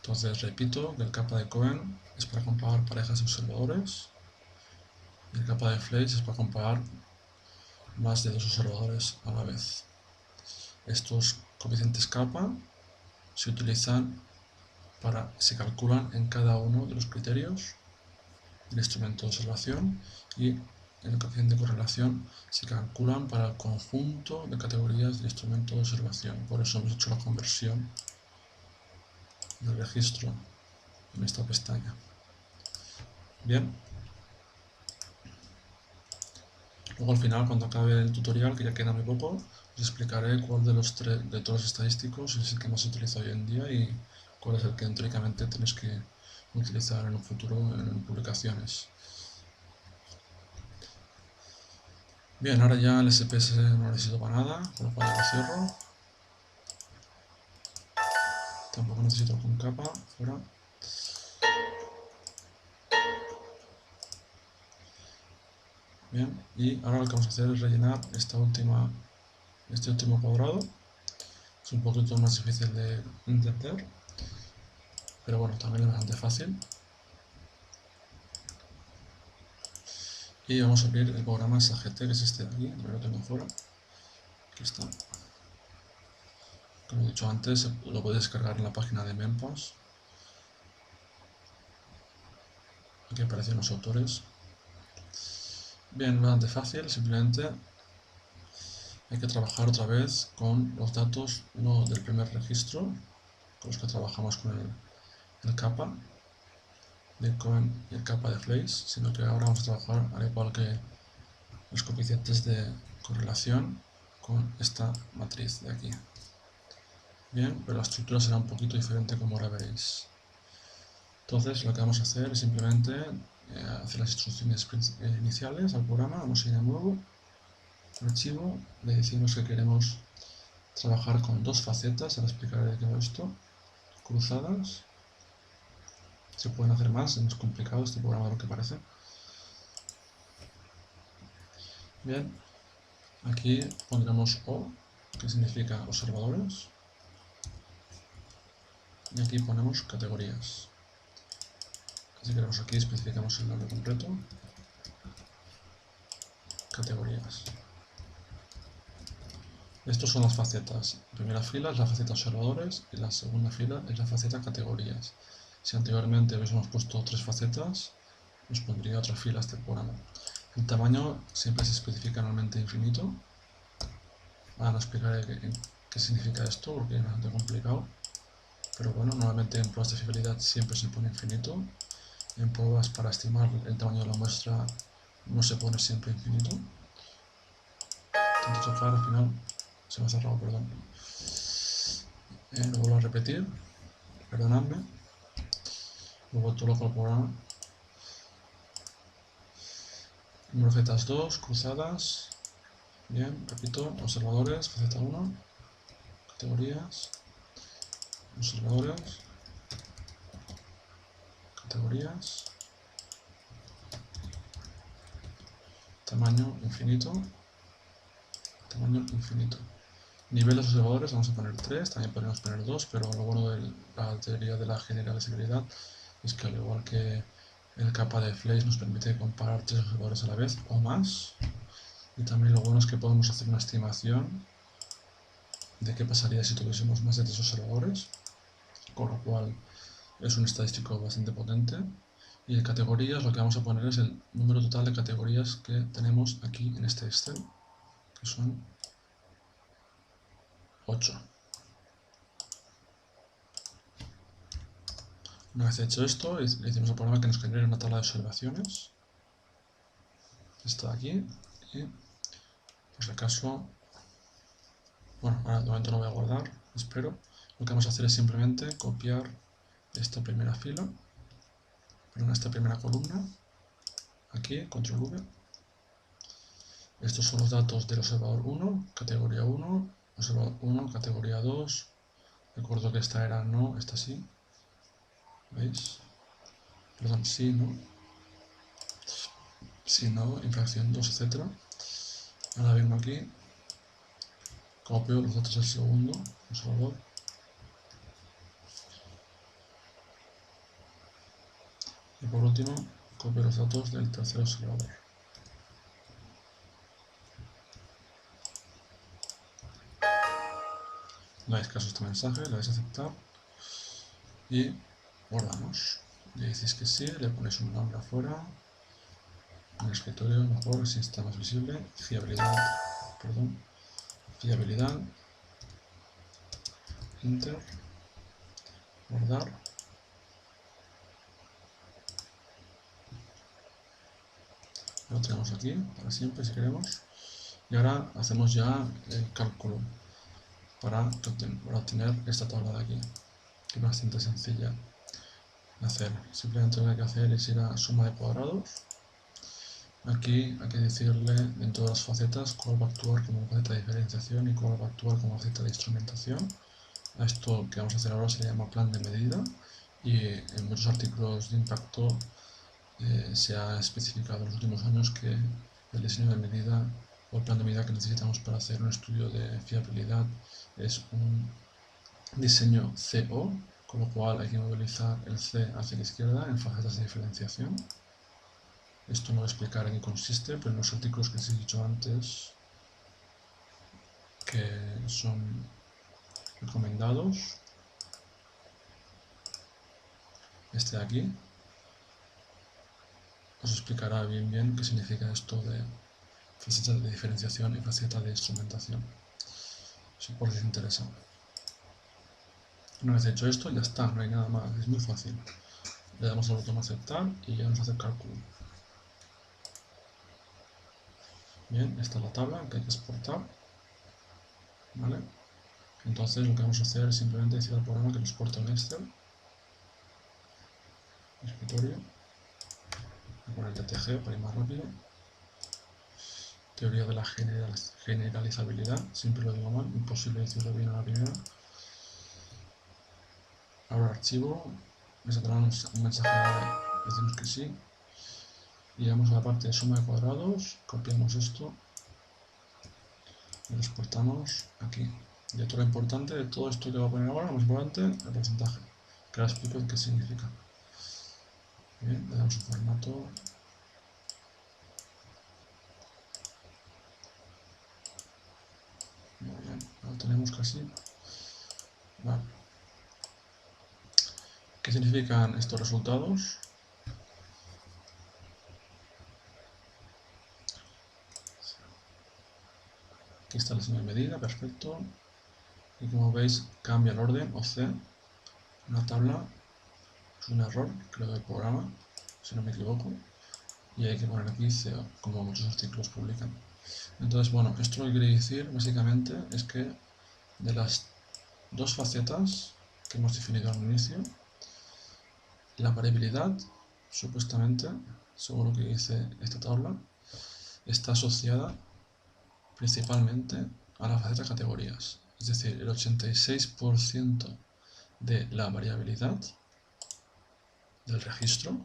Entonces repito que el capa de Cohen es para comparar parejas de observadores y el capa de Fleiss es para comparar más de dos observadores a la vez. Estos coeficientes capa se utilizan se calculan en cada uno de los criterios del instrumento de observación, y en el coeficiente de correlación se calculan para el conjunto de categorías del instrumento de observación. Por eso hemos hecho la conversión del registro en esta pestaña. Bien. Luego al final, cuando acabe el tutorial, que ya queda muy poco, os explicaré cuál de todos los estadísticos es el que más se utiliza hoy en día y cuál es el que teóricamente tenéis que utilizar en un futuro en publicaciones. Bien, ahora ya el SPS no lo necesito para nada, con lo cual ya lo cierro. Tampoco necesito con capa, fuera. Bien, y ahora lo que vamos a hacer es rellenar este último cuadrado. Es un poquito más difícil de entender, pero bueno, también es bastante fácil. Y vamos a abrir el programa SAGT, que es este de aquí, lo tengo fuera. Aquí está. Como he dicho antes, lo podéis descargar en la página de Mempas. Aquí aparecen los autores. Bien, bastante fácil, simplemente hay que trabajar otra vez con los datos, no del primer registro, con los que trabajamos con el capa de Cohen y el capa de Fleiss, sino que ahora vamos a trabajar al igual que los coeficientes de correlación con esta matriz de aquí. Bien, pero la estructura será un poquito diferente, como ahora veréis. Entonces lo que vamos a hacer es simplemente hacer las instrucciones iniciales al programa. Vamos a ir a nuevo, archivo, le decimos que queremos trabajar con dos facetas, ahora explicaré de qué va esto, cruzadas. Se pueden hacer más, es más complicado este programa de lo que parece. Bien, aquí pondremos O, que significa observadores, y aquí ponemos categorías. Si queremos aquí especificamos el nombre completo, categorías. Estos son las facetas. La primera fila es la faceta observadores y la segunda fila es la faceta categorías. Si anteriormente hubiésemos puesto tres facetas, nos pondría otra fila este programa. El tamaño siempre se especifica normalmente infinito. Ahora no explicaré qué significa esto porque es bastante complicado. Pero bueno, normalmente en pruebas de fiabilidad siempre se pone infinito. En pruebas para estimar el tamaño de la muestra no se pone siempre infinito. Intento tocar, al final se me ha cerrado, perdón. Lo vuelvo a repetir, perdonadme. Luego todo lo programa. Número de facetas 2, cruzadas. Bien, repito, observadores, faceta 1, categorías, observadores, categorías, tamaño infinito, tamaño infinito. Niveles observadores vamos a poner 3, también podemos poner 2, pero lo bueno de la teoría de la generalizabilidad es que al igual que el capa de Fleiss nos permite comparar 3 observadores a la vez o más, y también lo bueno es que podemos hacer una estimación de qué pasaría si tuviésemos más de 3 observadores, con lo cual es un estadístico bastante potente. Y en categorías lo que vamos a poner es el número total de categorías que tenemos aquí en este Excel, que son 8. Una vez hecho esto, le decimos al programa que nos genere una tabla de observaciones. Está aquí. Y por si acaso, bueno, ahora de momento no voy a guardar, espero. Lo que vamos a hacer es simplemente copiar esta primera fila, perdón, esta primera columna, aquí, control V. Estos son los datos del observador 1, categoría 1, observador 1, categoría 2. Recuerdo que esta era no, esta sí. ¿Veis? Perdón, sí, no. Sí, no, infracción 2, etc. Ahora vengo aquí, copio los datos del segundo observador. Y por último, copio los datos del tercer observador. Le dais caso a este mensaje, le dais a aceptar y guardamos. Le decís que sí, le ponéis un nombre afuera, en el escritorio mejor si está más visible, fiabilidad, perdón, fiabilidad, enter, guardar. Lo tenemos aquí para siempre si queremos. Y ahora hacemos ya el cálculo para obtener esta tabla de aquí, que es bastante sencilla de hacer. Simplemente lo que hay que hacer es ir a suma de cuadrados. Aquí hay que decirle dentro de las facetas cuál va a actuar como faceta de diferenciación y cuál va a actuar como faceta de instrumentación. A esto que vamos a hacer ahora se le llama plan de medida y en muchos artículos de impacto se ha especificado en los últimos años que el diseño de medida o el plan de medida que necesitamos para hacer un estudio de fiabilidad es un diseño CO, con lo cual hay que movilizar el C hacia la izquierda en facetas de diferenciación. Esto no voy a explicar en qué consiste, pero en los artículos que os he dicho antes, que son recomendados, este de aquí, os explicará bien qué significa esto de faceta de diferenciación y faceta de instrumentación, si por si os interesa. Una vez hecho esto, ya está, no hay nada más, es muy fácil. Le damos al botón aceptar y ya nos hace el cálculo. Bien, esta es la tabla que hay que exportar. ¿Vale? Entonces lo que vamos a hacer es simplemente decir al programa que lo exporte en Excel. Escritorio. Voy a poner DTG para ir más rápido. teoría de la generalizabilidad, siempre lo digo mal, imposible decirlo bien a la primera. Ahora archivo, me saldrá un mensaje de decimos que sí, y vamos a la parte de suma de cuadrados, copiamos esto y lo exportamos aquí. Y esto es lo importante de todo esto que voy a poner ahora, lo más importante, el porcentaje, que ahora explico qué significa. Bien, le damos un formato. Muy bien, lo tenemos casi. Vale. ¿Qué significan estos resultados? Aquí está la señal de medida, perfecto. Y como veis, cambia el orden, o C, una tabla, es un error, creo del programa, si no me equivoco. Y hay que poner aquí CEO, como muchos artículos publican. Entonces, bueno, esto lo que quiere decir básicamente es que de las dos facetas que hemos definido al inicio, la variabilidad, supuestamente, según lo que dice esta tabla, está asociada principalmente a la faceta categorías. Es decir, el 86% de la variabilidad del registro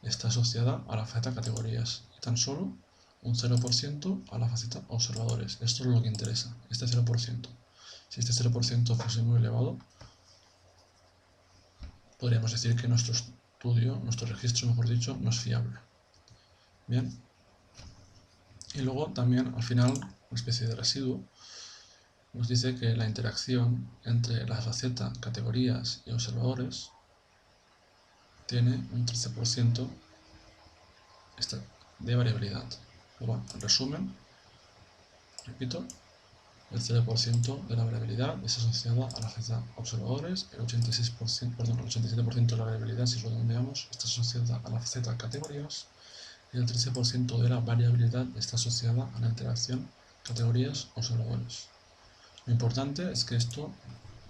está asociada a la faceta categorías y tan solo un 0% a la faceta observadores. Esto es lo que interesa, este 0%. Si este 0% fuese muy elevado, podríamos decir que nuestro estudio, nuestro registro, mejor dicho, no es fiable. Bien. Y luego también, al final, una especie de residuo, nos dice que la interacción entre la faceta categorías y observadores tiene un 13% de variabilidad. Pero bueno, en resumen, repito, el 0% de la variabilidad es asociada a la faceta observadores, el 87% de la variabilidad, si redondeamos, está asociada a la faceta categorías y el 13% de la variabilidad está asociada a la interacción categorías-observadores. Lo importante es que esto,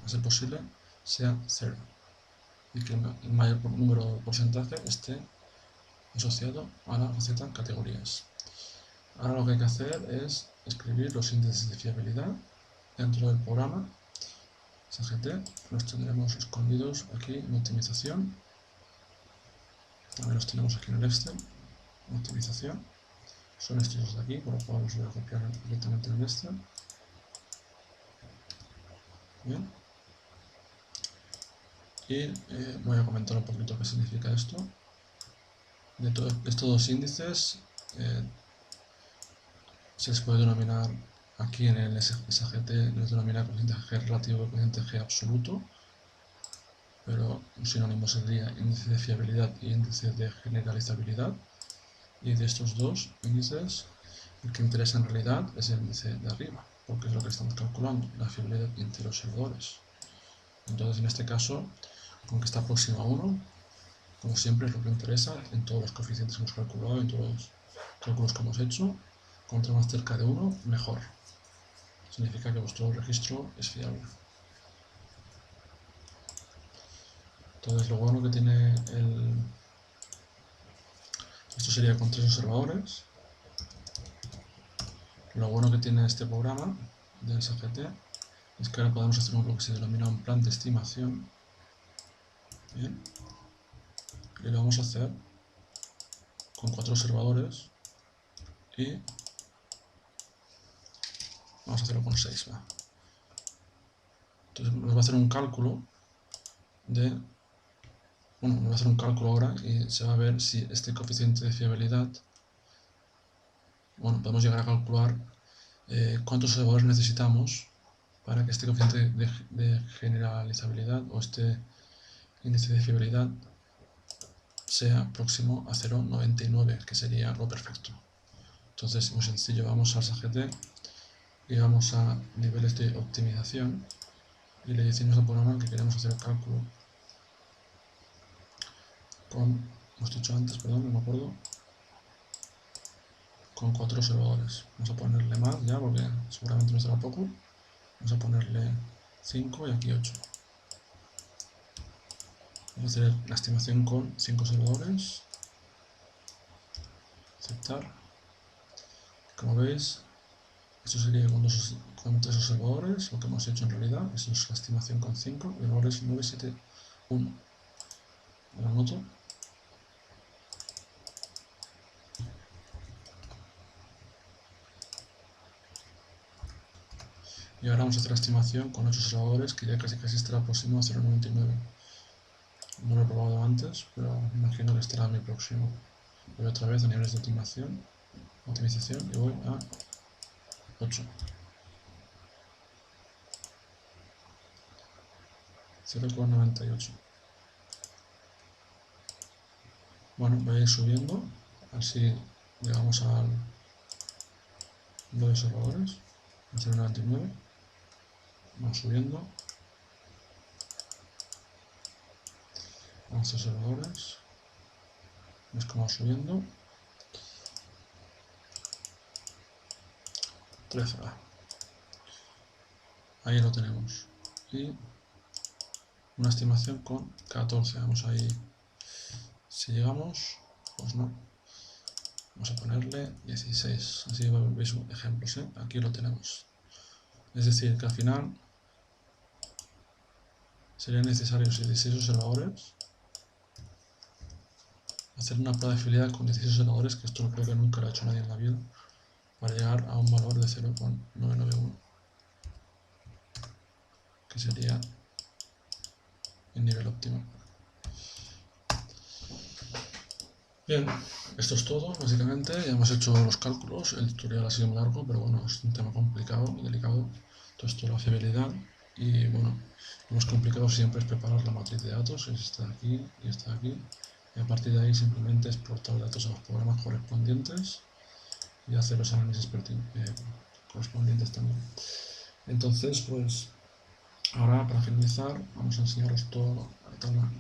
a ser posible, sea 0 y que el mayor número de porcentaje esté asociado a la faceta categorías. Ahora lo que hay que hacer es escribir los índices de fiabilidad dentro del programa SGT. Los tendremos escondidos aquí en optimización. También los tenemos aquí en el Excel, en optimización. Son estos de aquí, por lo cual los voy a copiar directamente en el Excel. Bien. Y voy a comentar un poquito qué significa esto. De estos dos índices se les puede denominar aquí en el SGT, les denomina coeficiente G relativo y coeficiente G absoluto, pero un sinónimo sería índice de fiabilidad y índice de generalizabilidad. Y de estos dos índices, el que interesa en realidad es el índice de arriba, porque es lo que estamos calculando, la fiabilidad entre observadores. Entonces, en este caso, aunque está próximo a 1, como siempre es lo que interesa en todos los coeficientes que hemos calculado, en todos los cálculos que hemos hecho, cuanto más cerca de 1, mejor. Significa que vuestro registro es fiable. Entonces, lo bueno que tiene esto sería con 3 observadores. Lo bueno que tiene este programa de SGT es que ahora podemos hacer lo que se denomina un plan de estimación. Bien. Y lo vamos a hacer con 4 observadores y vamos a hacerlo con 6. ¿Va? Entonces nos va a hacer un cálculo nos va a hacer un cálculo ahora y se va a ver si este coeficiente de fiabilidad, podemos llegar a calcular cuántos observadores necesitamos para que este coeficiente de generalizabilidad o este índice de fiabilidad sea próximo a 0,99, que sería lo perfecto. Entonces, muy sencillo, vamos al SGT y vamos a niveles de optimización y le decimos al programa que queremos hacer el cálculo hemos dicho antes, perdón, no me acuerdo, con 4 observadores. Vamos a ponerle más ya porque seguramente nos será poco. Vamos a ponerle 5 y aquí 8. Vamos a hacer la estimación con 5 observadores. Aceptar. Como veis, esto sería con 3 observadores, lo que hemos hecho en realidad. Esto es la estimación con 5, y el valor es 971. Lo anoto. Y ahora vamos a hacer la estimación con 8 observadores, que ya casi estará próximo a 0,99. No lo he probado antes, pero imagino que estará muy próximo. Voy otra vez a niveles de optimización y voy a 8. 0,98. Bueno, voy a ir subiendo, así llegamos al de observadores, a 0,99. Vamos subiendo. 11 observadores. ¿Ves cómo va subiendo? 13A. Ahí lo tenemos. Y una estimación con 14. Vamos ahí. Si llegamos, pues no. Vamos a ponerle 16. Así veis ejemplos, ¿eh? Aquí lo tenemos. Es decir, que al final serían necesarios 16 observadores. Hacer una prueba de fidelidad con 16 observadores, que esto creo que nunca lo ha hecho nadie en la vida, para llegar a un valor de 0,991, que sería el nivel óptimo. Bien, esto es todo, básicamente. Ya hemos hecho los cálculos. El tutorial ha sido muy largo, pero bueno, es un tema complicado y delicado. Todo esto de la fiabilidad. Y bueno, lo más complicado siempre es preparar la matriz de datos, es esta de aquí y esta de aquí. Y a partir de ahí simplemente exportar datos a los programas correspondientes y hacer los análisis correspondientes también. Entonces, pues ahora para finalizar vamos a enseñaros todo lo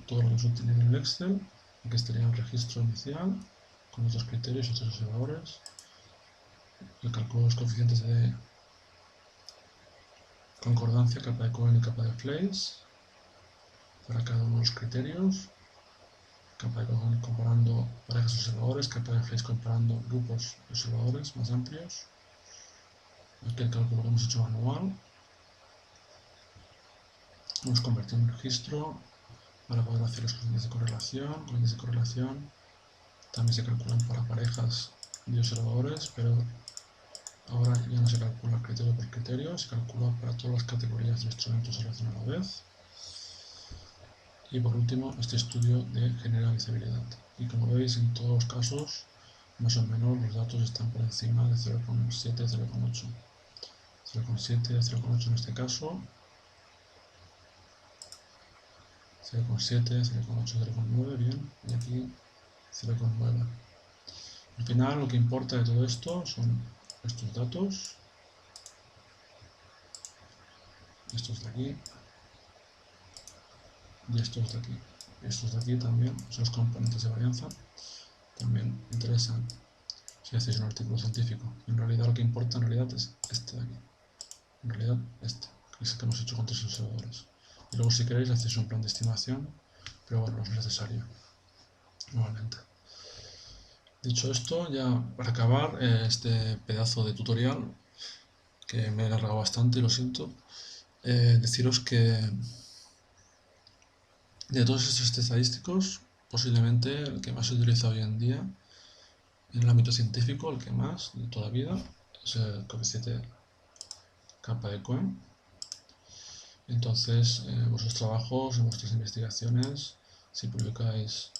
que hemos utilizado en el Excel. Aquí estaría el registro inicial con otros criterios y otros observadores. El cálculo de los coeficientes de concordancia, capa de Cohen y capa de Fleiss para cada uno de los criterios. Capa de Cohen comparando parejas de observadores, capa de Fleiss comparando grupos de observadores más amplios. Aquí el cálculo que hemos hecho manual. Hemos convertido en registro para poder hacer los coeficientes de correlación. Coeficientes de correlación también se calculan para parejas de observadores, pero ahora ya no se calcula criterio por criterio, se calcula para todas las categorías de instrumentos de observación a la vez. Y por último, este estudio de generalizabilidad. Y como veis, en todos los casos, más o menos los datos están por encima de 0,7, 0,8. 0,7, 0,8 en este caso. 0,7, 0,8, 0,9, bien. Y aquí 0,9. Al final lo que importa de todo esto son estos datos. Estos de aquí. Y estos de aquí. Estos de aquí también son los componentes de varianza. También interesan si hacéis un artículo científico. En realidad lo que importa en realidad es este de aquí. En realidad este, que es el que hemos hecho con 3 observadores. Y luego si queréis hacéis un plan de estimación, pero bueno, no es necesario. Nuevamente. Dicho esto, ya para acabar este pedazo de tutorial, que me he alargado bastante y lo siento, deciros que de todos estos estadísticos, posiblemente el que más se utiliza hoy en día en el ámbito científico, el que más de toda la vida, es el coeficiente capa de Cohen. Entonces, en vuestros trabajos, en vuestras investigaciones, si publicáis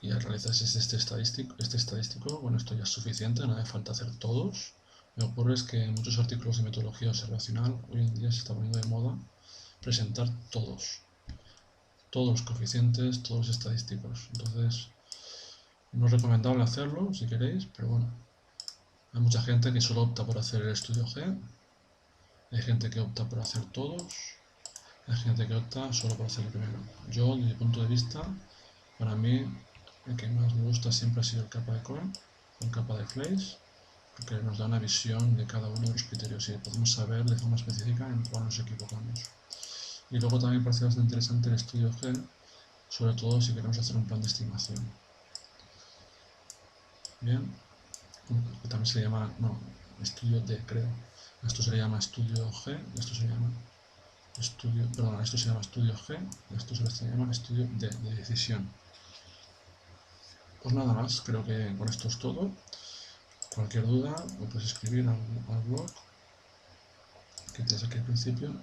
y realizáis este estadístico, bueno, esto ya es suficiente, no hace falta hacer todos. Lo que ocurre es que en muchos artículos de metodología observacional hoy en día se está poniendo de moda presentar todos los coeficientes, todos los estadísticos. Entonces, no es recomendable hacerlo si queréis, pero bueno, hay mucha gente que solo opta por hacer el estudio G, hay gente que opta por hacer todos, hay gente que opta solo por hacer el primero. Yo, desde mi punto de vista, para mí el que más me gusta siempre ha sido el capa de Cohen, el capa de Fleiss, porque nos da una visión de cada uno de los criterios y podemos saber de forma específica en cuál nos equivocamos. Y luego también parece bastante interesante el estudio G, sobre todo si queremos hacer un plan de estimación. Bien, que también se llama, no, estudio D, creo. Esto se le llama estudio G, esto se llama estudio, perdón, esto se llama estudio G, esto se le llama estudio D, de decisión. Pues nada más, creo que con esto es todo. Cualquier duda me puedes escribir al blog que tienes aquí al principio.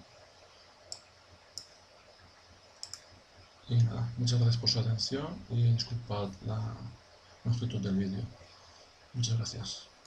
Y nada, muchas gracias por su atención y disculpad la longitud del vídeo. Muchas gracias.